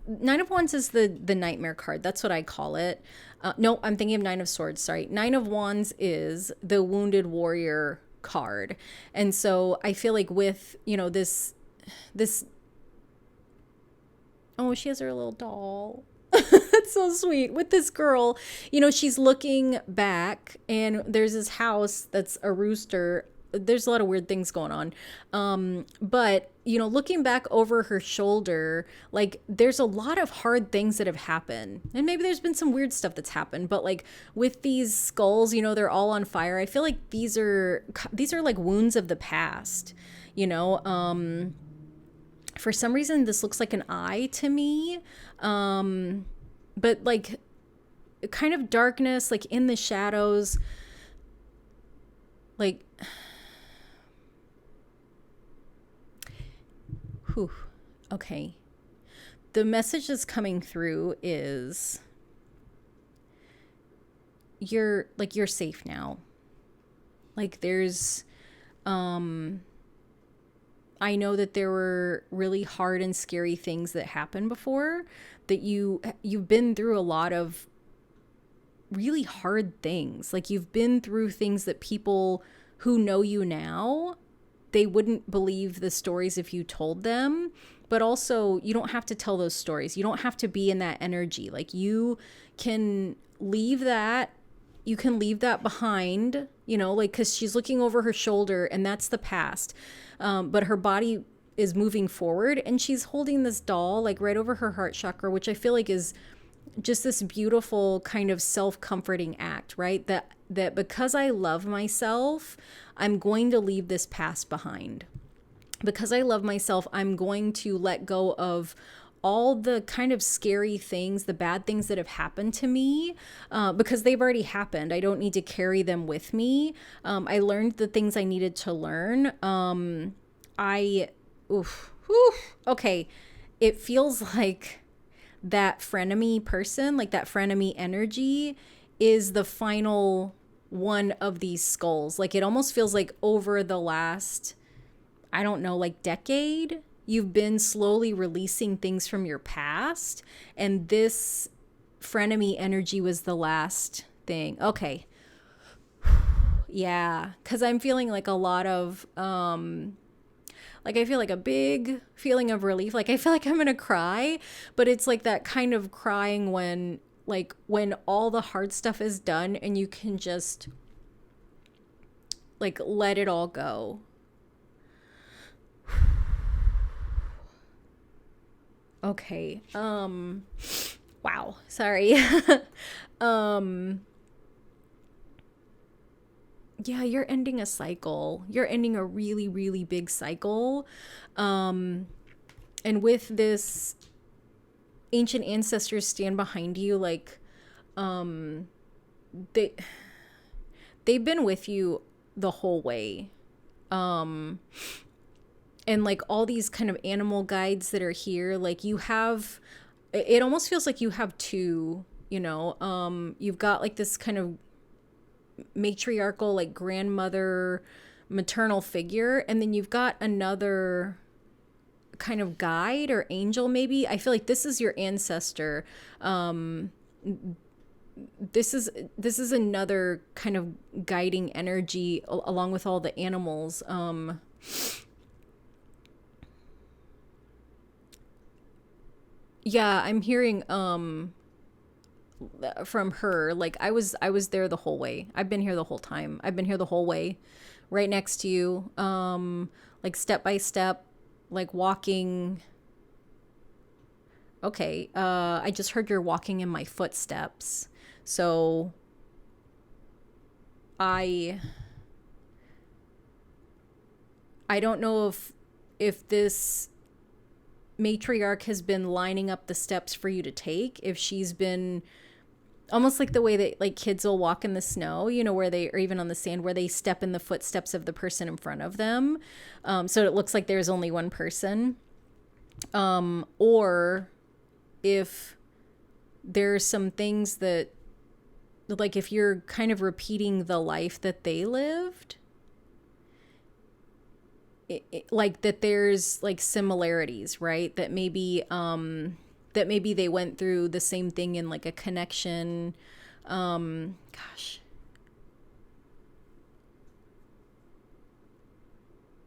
Nine of Wands is the nightmare card. That's what I call it. No, I'm thinking of Nine of Swords. Sorry. Nine of Wands is the wounded warrior card. And so I feel like with, this, oh, she has her little doll. That's so sweet. With this girl, she's looking back and there's this house that's a rooster. There's a lot of weird things going on. But, looking back over her shoulder, like there's a lot of hard things that have happened. And maybe there's been some weird stuff that's happened, but like with these skulls, they're all on fire. I feel like these are like wounds of the past, for some reason this looks like an eye to me. But like kind of darkness, like in the shadows, like, whew, okay. The message that's coming through is you're safe now. Like there's, I know that there were really hard and scary things that happened before, that you've been through a lot of really hard things. Like you've been through things that people who know you now, they wouldn't believe the stories if you told them. But also, you don't have to tell those stories. You don't have to be in that energy. Like you can leave that. You can leave that behind, because she's looking over her shoulder and that's the past. But her body is moving forward and she's holding this doll like right over her heart chakra, which I feel like is just this beautiful kind of self-comforting act, right? That because I love myself, I'm going to leave this past behind. Because I love myself, I'm going to let go of all the kind of scary things, the bad things that have happened to me, because they've already happened. I don't need to carry them with me. I learned the things I needed to learn. Okay. It feels like that frenemy person, like that frenemy energy is the final one of these skulls. Like it almost feels like over the last, I don't know, like decade, you've been slowly releasing things from your past. And this frenemy energy was the last thing. Okay. Yeah. 'Cause I'm feeling like a lot of, like I feel like a big feeling of relief. Like I feel like I'm going to cry, but it's like that kind of crying when all the hard stuff is done and you can just like let it all go. Okay. Wow. Sorry. Yeah, you're ending a cycle. You're ending a really, really big cycle. And with this ancient ancestors stand behind you, like, they've been with you the whole way. And like all these kind of animal guides that are here, like you have, it almost feels like you have two, you've got like this kind of matriarchal, like grandmother, maternal figure, and then you've got another kind of guide or angel, maybe. I feel like this is your ancestor. This is another kind of guiding energy along with all the animals. Yeah, I'm hearing from her. Like I was there the whole way. I've been here the whole time. I've been here the whole way, right next to you. Like step by step, like walking. Okay, I just heard you're walking in my footsteps. So I I don't know if this matriarch has been lining up the steps for you to take, if she's been almost like the way that like kids will walk in the snow, you know, where they, or even on the sand, where they step in the footsteps of the person in front of them. So it looks like there's only one person. Or if there's some things that, like, if you're kind of repeating the life that they lived, like that there's like similarities, right? That maybe they went through the same thing in like a connection. Gosh.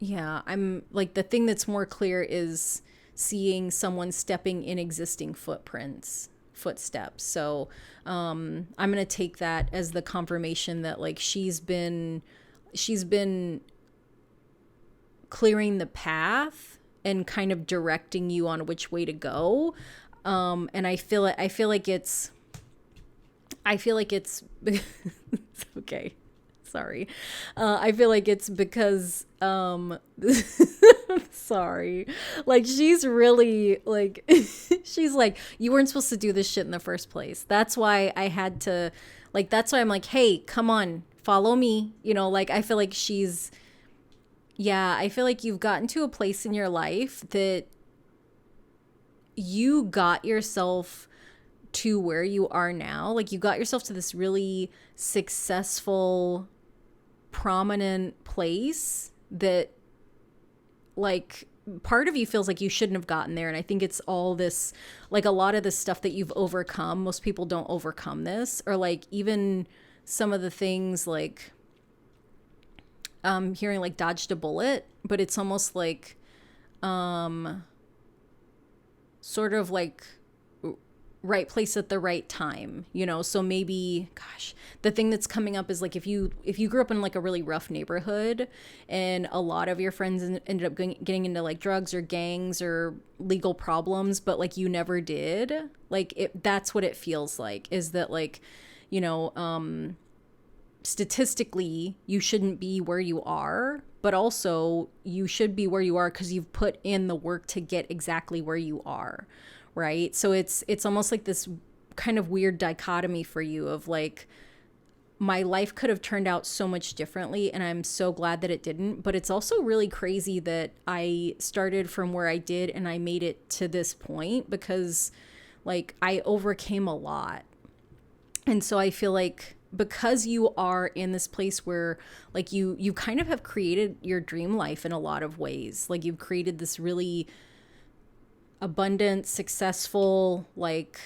Yeah, I'm like, the thing that's more clear is seeing someone stepping in existing footsteps. So I'm gonna take that as the confirmation that like she's been clearing the path and kind of directing you on which way to go. And I feel like it's it's okay. Sorry. I feel like it's because, sorry. Like, she's really, like, she's like, you weren't supposed to do this shit in the first place. That's why I had to, like, that's why I'm like, hey, come on, follow me. You know, like, I feel like I feel like you've gotten to a place in your life that you got yourself to where you are now. Like, you got yourself to this really successful, prominent place that, like, part of you feels like you shouldn't have gotten there. And I think it's all this, like, a lot of the stuff that you've overcome. Most people don't overcome this, or like even some of the things, like, hearing like dodged a bullet, but it's almost like sort of like right place at the right time, you know? So maybe, gosh, the thing that's coming up is like, if you grew up in like a really rough neighborhood and a lot of your friends ended up getting into like drugs or gangs or legal problems, but like you never did, like that's what it feels like, is that like, you know, statistically you shouldn't be where you are, but also you should be where you are because you've put in the work to get exactly where you are, right? So it's almost like this kind of weird dichotomy for you of like, my life could have turned out so much differently and I'm so glad that it didn't, but it's also really crazy that I started from where I did and I made it to this point, because like I overcame a lot. And so I feel like, because you are in this place where like you kind of have created your dream life in a lot of ways, like you've created this really abundant, successful, like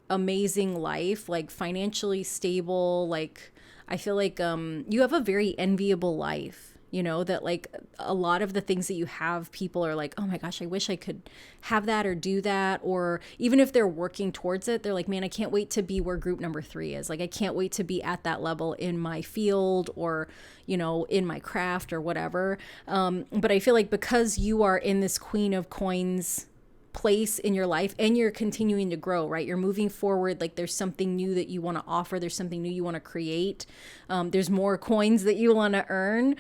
amazing life, like financially stable, like I feel like you have a very enviable life, you know, that like a lot of the things that you have, people are like, oh my gosh, I wish I could have that or do that. Or even if they're working towards it, they're like, man, I can't wait to be where group number 3 is. Like, I can't wait to be at that level in my field or, you know, in my craft or whatever. But I feel like because you are in this Queen of Coins place in your life and you're continuing to grow, right? You're moving forward. Like, there's something new that you want to offer. There's something new you want to create. There's more coins that you want to earn.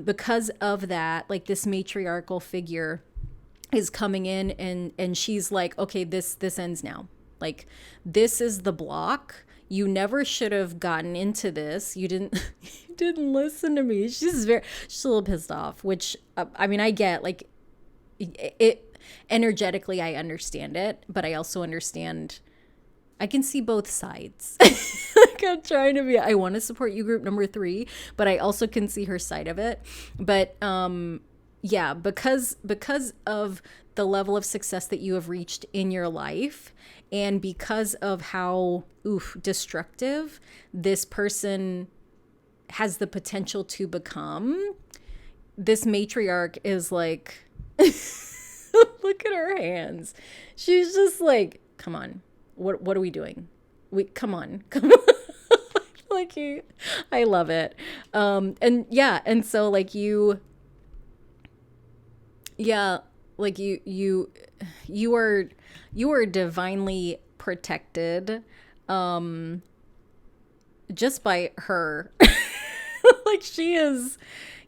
Because of that, like, this matriarchal figure is coming in and she's like, okay, this ends now. Like, this is the block. You never should have gotten into this. You didn't you didn't listen to me. She's a little pissed off, which I mean, I get, like, it energetically, I understand it, but I also understand, I can see both sides. Like, I'm trying to be, I want to support you, group number 3, but I also can see her side of it. But yeah, because of the level of success that you have reached in your life, and because of how destructive this person has the potential to become, this matriarch is like, look at her hands. She's just like, come on, what are we doing? we come on. Come on. Like I love it. And yeah, and so like yeah, like you are divinely protected just by her. Like she is,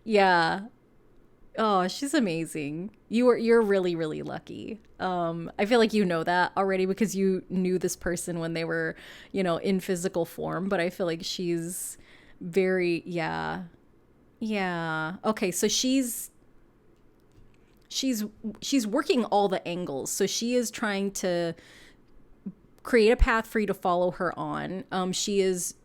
yeah. Oh, she's amazing. You're really, really lucky. I feel like you know that already because you knew this person when they were, in physical form, but I feel like she's very, yeah. Yeah. Okay, so she's working all the angles. So she is trying to create a path for you to follow her on. She is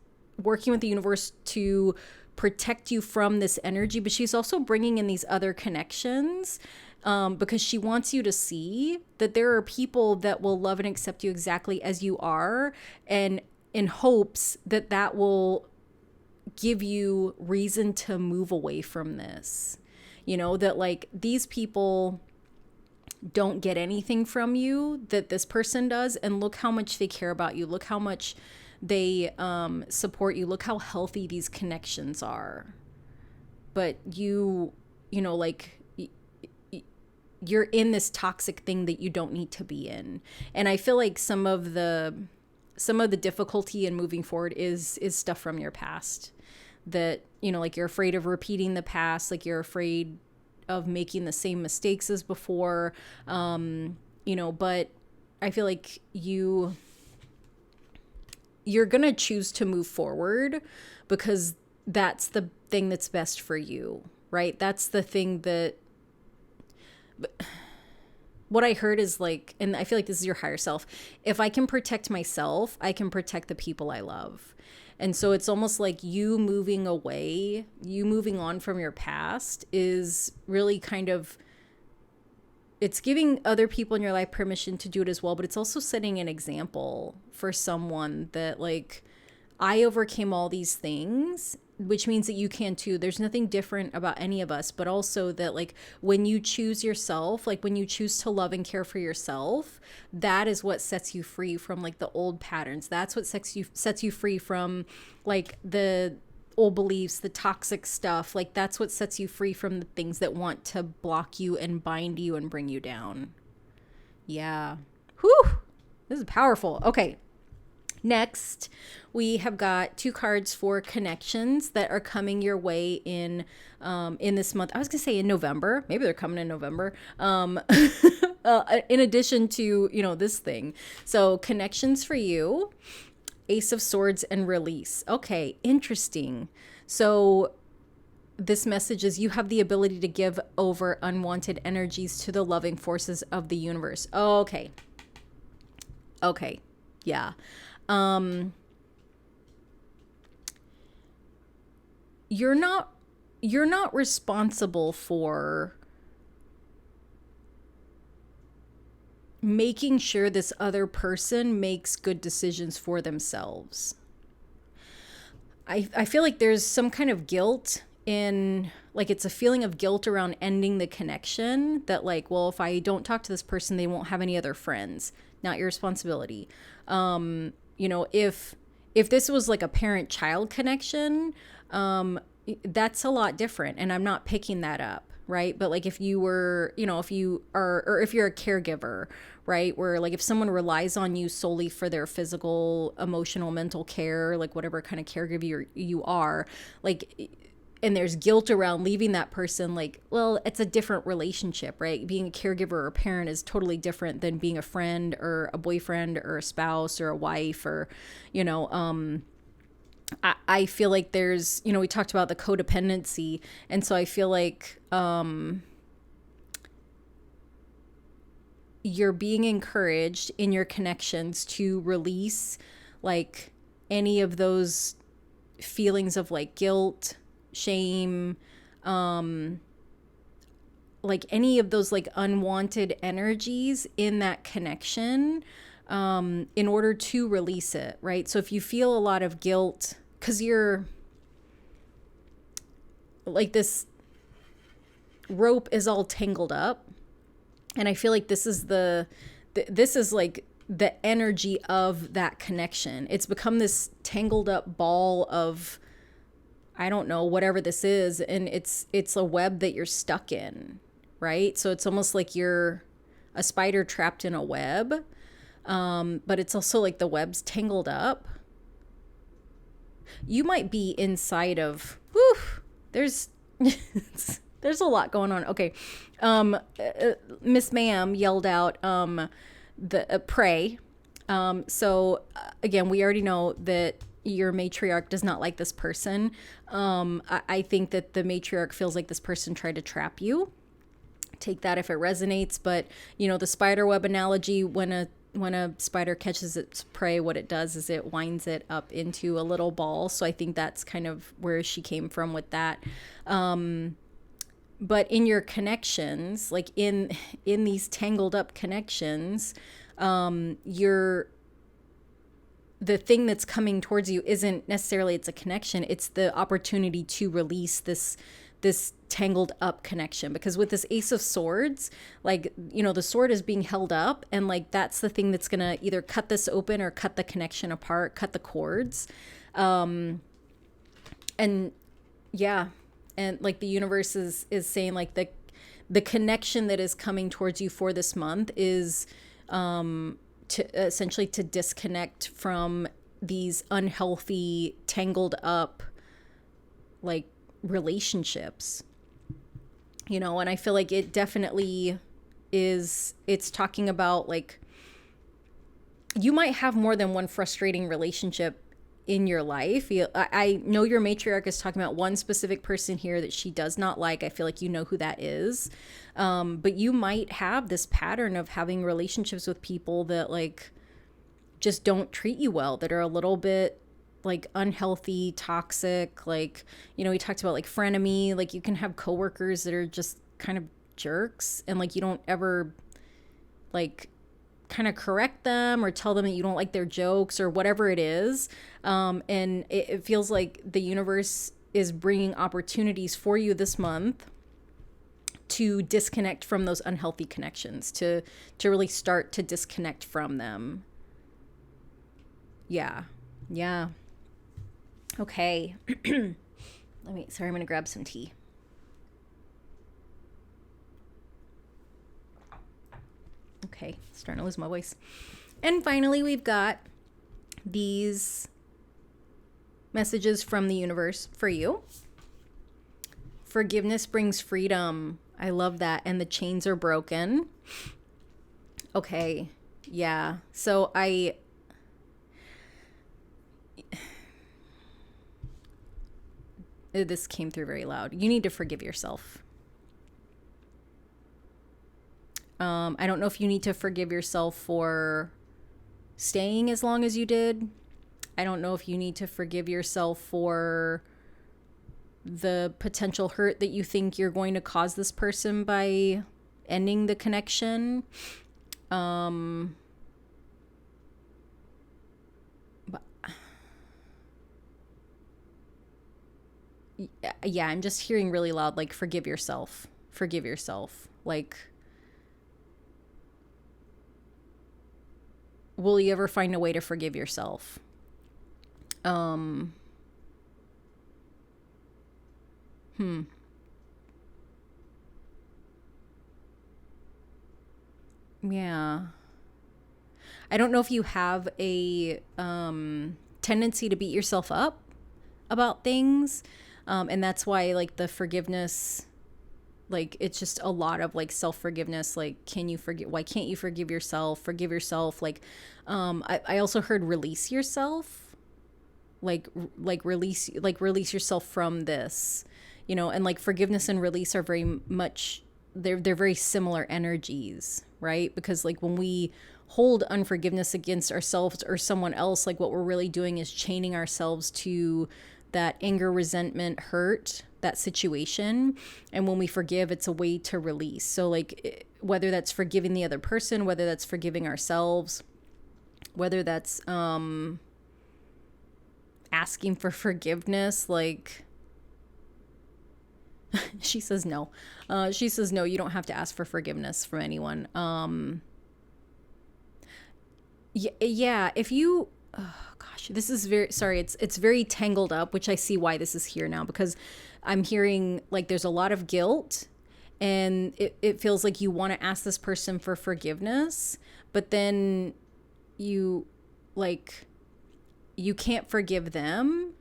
working with the universe to protect you from this energy, but she's also bringing in these other connections because she wants you to see that there are people that will love and accept you exactly as you are, and in hopes that that will give you reason to move away from this. That like these people don't get anything from you that this person does, and look how much they care about you. Look how much they support you. Look how healthy these connections are. But like you're in this toxic thing that you don't need to be in. And I feel like some of the difficulty in moving forward is stuff from your past that, like you're afraid of repeating the past, like you're afraid of making the same mistakes as before. But I feel like you're going to choose to move forward because that's the thing that's best for you, right? That's the thing that what I heard is like, and I feel like this is your higher self. If I can protect myself, I can protect the people I love. And so it's almost like you moving away, you moving on from your past is really kind of, it's giving other people in your life permission to do it as well, but it's also setting an example for someone that like, I overcame all these things, which means that you can too. There's nothing different about any of us, but also that like when you choose yourself, like when you choose to love and care for yourself, that is what sets you free from like the old patterns. That's what sets you free from like the old beliefs, the toxic stuff. Like that's what sets you free from the things that want to block you and bind you and bring you down. Yeah. Whew. This is powerful. Okay. Next, we have got 2 cards for connections that are coming your way in this month. I was gonna say in November. Maybe they're coming in November. In addition to this thing, so connections for you, Ace of Swords and release. Okay, interesting. So this message is you have the ability to give over unwanted energies to the loving forces of the universe. Okay. Yeah. You're not responsible for making sure this other person makes good decisions for themselves. I feel like there's some kind of guilt in, like, it's a feeling of guilt around ending the connection that like, well, if I don't talk to this person, they won't have any other friends. Not your responsibility. If this was like a parent-child connection, that's a lot different, and I'm not picking that up, right? But like if you were, if you are, or if you're a caregiver, right, where like if someone relies on you solely for their physical, emotional, mental care, like whatever kind of caregiver you are, like, and there's guilt around leaving that person, like, well, it's a different relationship, right? Being a caregiver or a parent is totally different than being a friend or a boyfriend or a spouse or a wife or, I feel like there's, we talked about the codependency. And so I feel like you're being encouraged in your connections to release like any of those feelings of like guilt, shame, like any of those like unwanted energies in that connection, in order to release it, right? So if you feel a lot of guilt because you're like, this rope is all tangled up, and I feel like this is like the energy of that connection. It's become this tangled up ball of, I don't know, whatever this is, and it's a web that you're stuck in, right? So it's almost like you're a spider trapped in a web, but it's also like the web's tangled up. You might be inside of, whew, there's there's a lot going on. Okay, Miss Ma'am yelled out the pray. So again, we already know that your matriarch does not like this person. I think that the matriarch feels like this person tried to trap you. Take that if it resonates, but you know, the spider web analogy, when a spider catches its prey, what it does is it winds it up into a little ball. So I think that's kind of where she came from with that. But in your connections, like in these tangled up connections, the thing that's coming towards you isn't necessarily it's a connection. It's the opportunity to release this tangled up connection, because with this Ace of Swords, like, you know, the sword is being held up, and like that's the thing that's gonna either cut this open or cut the connection apart, cut the cords. And yeah, and like the universe is saying like the connection that is coming towards you for this month is to essentially to disconnect from these unhealthy, tangled up like relationships, you know. And I feel like it definitely is, it's talking about like you might have more than one frustrating relationship in your life. I know your matriarch is talking about one specific person here that she does not like. I feel like you know who that is. But you might have this pattern of having relationships with people that like just don't treat you well, that are a little bit like unhealthy, toxic. Like, you know, we talked about like frenemy, like you can have coworkers that are just kind of jerks, and like you don't ever like kind of correct them or tell them that you don't like their jokes or whatever it is. And it feels like the universe is bringing opportunities for you this month to disconnect from those unhealthy connections, to really start to disconnect from them. Yeah. Okay. I'm going to grab some tea. Okay, starting to lose my voice. And finally, we've got these messages from the universe for you. Forgiveness brings freedom. I love that. And the chains are broken. Okay, yeah. So this came through very loud. You need to forgive yourself. I don't know if you need to forgive yourself for staying as long as you did. I don't know if you need to forgive yourself for the potential hurt that you think you're going to cause this person by ending the connection. But yeah, I'm just hearing really loud, like, forgive yourself. Forgive yourself. Like, will you ever find a way to forgive yourself? Yeah. I don't know if you have a tendency to beat yourself up about things. And that's why, like, the forgiveness, like, it's just a lot of, like, self-forgiveness. Like, can you forgive? Why can't you forgive yourself? Forgive yourself. Like, I also heard release yourself. Like release yourself from this, you know. And like forgiveness and release are very much, they're very similar energies, right? Because like when we hold unforgiveness against ourselves or someone else, like what we're really doing is chaining ourselves to that anger, resentment, hurt, that situation. And when we forgive, it's a way to release. So like whether that's forgiving the other person, whether that's forgiving ourselves, whether that's asking for forgiveness, like she says no. She says no, you don't have to ask for forgiveness from anyone. Yeah, if you, oh gosh, this is very, sorry, it's very tangled up, which I see why this is here now, because I'm hearing like there's a lot of guilt, and it feels like you want to ask this person for forgiveness, but then you like you can't forgive them,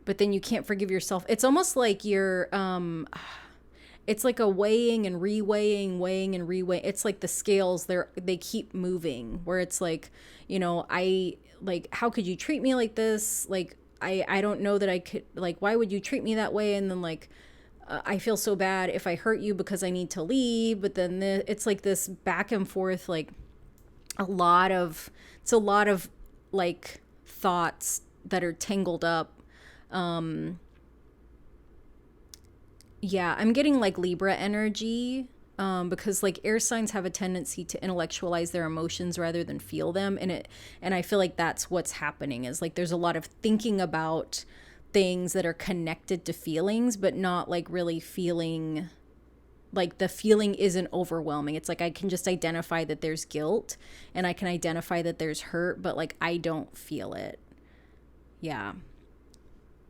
but then you can't forgive yourself. It's almost like you're it's like a weighing and reweighing, weighing and reweighing. It's like the scales, they keep moving, where it's like, I like, how could you treat me like this? Like, I don't know that I could, like, why would you treat me that way? And then like, I feel so bad if I hurt you because I need to leave. But then it's like this back and forth, like it's a lot of like thoughts that are tangled up. Yeah, I'm getting like Libra energy, because like air signs have a tendency to intellectualize their emotions rather than feel them, and I feel like that's what's happening, is like there's a lot of thinking about things that are connected to feelings, but not like really feeling, like the feeling isn't overwhelming. It's like I can just identify that there's guilt, and I can identify that there's hurt, but like I don't feel it. Yeah.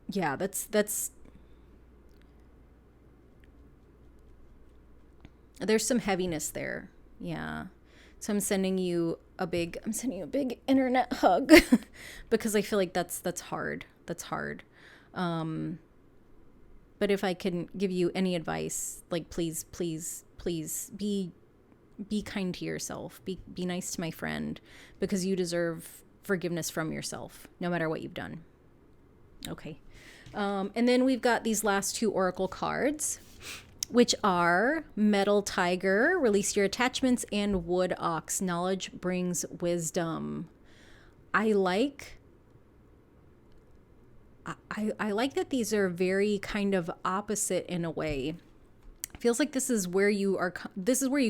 Yeah, that's there's some heaviness there. Yeah. So I'm sending you a big internet hug because I feel like that's hard. That's hard. Um but if I can give you any advice, like please be kind to yourself. Be nice to my friend, because you deserve forgiveness from yourself no matter what you've done. Okay. And then we've got these last two oracle cards, which are Metal Tiger, release your attachments, and Wood Ox, knowledge brings wisdom. I like I like that these are very kind of opposite in a way. Feels like this is where you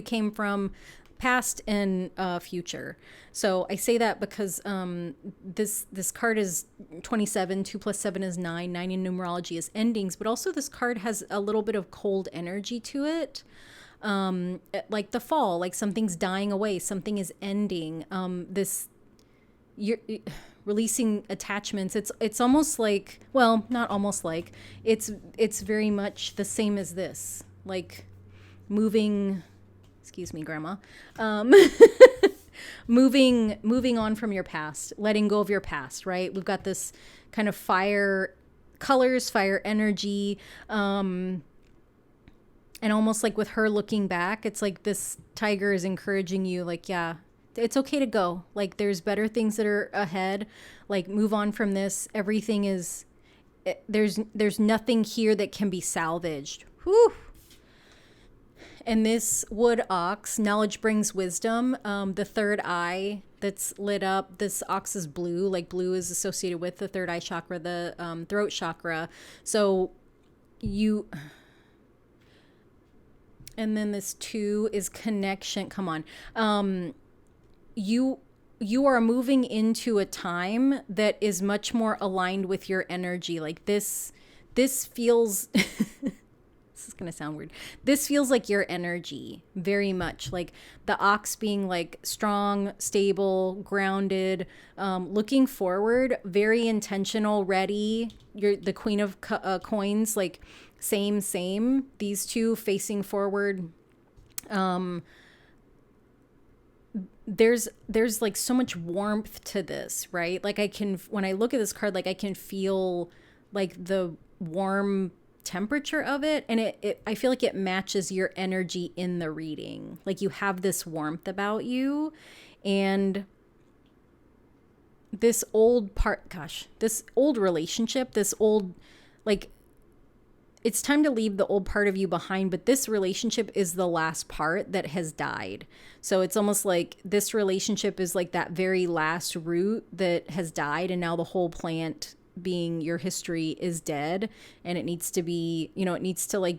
came from, past and future. So I say that because this card is 27, 2 plus 7 is 9, 9 in numerology is endings, but also this card has a little bit of cold energy to it, like the fall, like something's dying away, something is ending. This you're releasing attachments. It's almost like, well, not almost like, it's very much the same as this, like moving, excuse me, grandma, um, moving on from your past, letting go of your past, right? We've got this kind of fire colors, fire energy, and almost like with her looking back, it's like this tiger is encouraging you, like, yeah, it's okay to go. Like, there's better things that are ahead. Like, move on from this. Everything is, there's nothing here that can be salvaged. Whew. And this Wood Ox, knowledge brings wisdom. The third eye that's lit up, this ox is blue. Like, blue is associated with the third eye chakra, the throat chakra. So you, and then this 2 is connection. Come on. You are moving into a time that is much more aligned with your energy. Like, this feels this is going to sound weird. This feels like your energy very much, like the ox being like strong, stable, grounded, looking forward, very intentional, ready. You're the queen of coins, like same. These two facing forward. There's like so much warmth to this, right? Like, when I look at this card, like I can feel like the warm temperature of it, and I feel like it matches your energy in the reading. Like, you have this warmth about you, and this old relationship, this old, like, it's time to leave the old part of you behind, but this relationship is the last part that has died. So it's almost like this relationship is like that very last root that has died, and now the whole plant, being your history, is dead, and it needs to be, it needs to like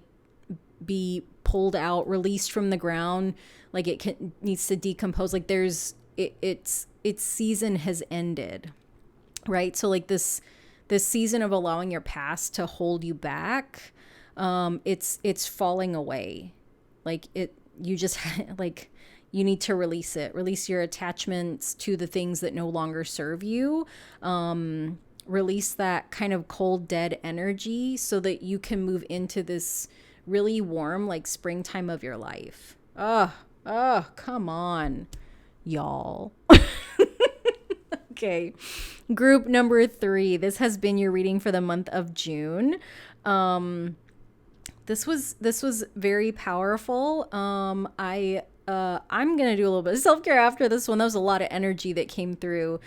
be pulled out, released from the ground. Like, needs to decompose. Like, its season has ended, right? So like this season of allowing your past to hold you back, it's falling away. Like, you just like, you need to release it. Release your attachments to the things that no longer serve you. Release that kind of cold, dead energy so that you can move into this really warm, like springtime of your life. Come on, y'all. Okay. Group number 3. This has been your reading for the month of June. This was very powerful. I'm gonna do a little bit of self-care after this one. That was a lot of energy that came through.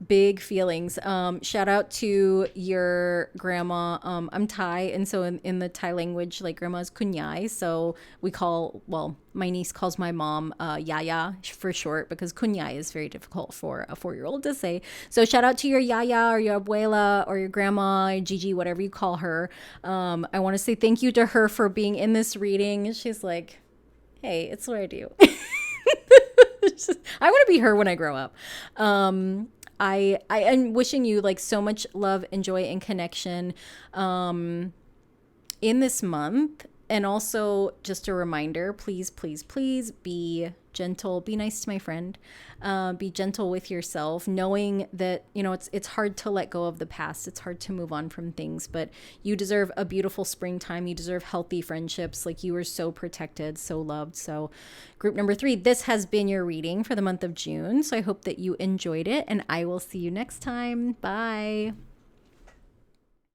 Big feelings. Shout out to your grandma. I'm Thai, and so in the Thai language, like grandma is kunyai. So my niece calls my mom yaya for short, because kunyai is very difficult for a 4-year-old to say. So shout out to your yaya or your abuela or your grandma, Gigi, whatever you call her. I want to say thank you to her for being in this reading. She's like, hey, it's what I do. I want to be her when I grow up. I am wishing you like so much love and joy and connection in this month. And also just a reminder, please, please, please be gentle. Be nice to my friend. Be gentle with yourself, knowing that, it's hard to let go of the past. It's hard to move on from things, but you deserve a beautiful springtime. You deserve healthy friendships. Like, you are so protected, so loved. So group number 3, this has been your reading for the month of June. So I hope that you enjoyed it, and I will see you next time. Bye.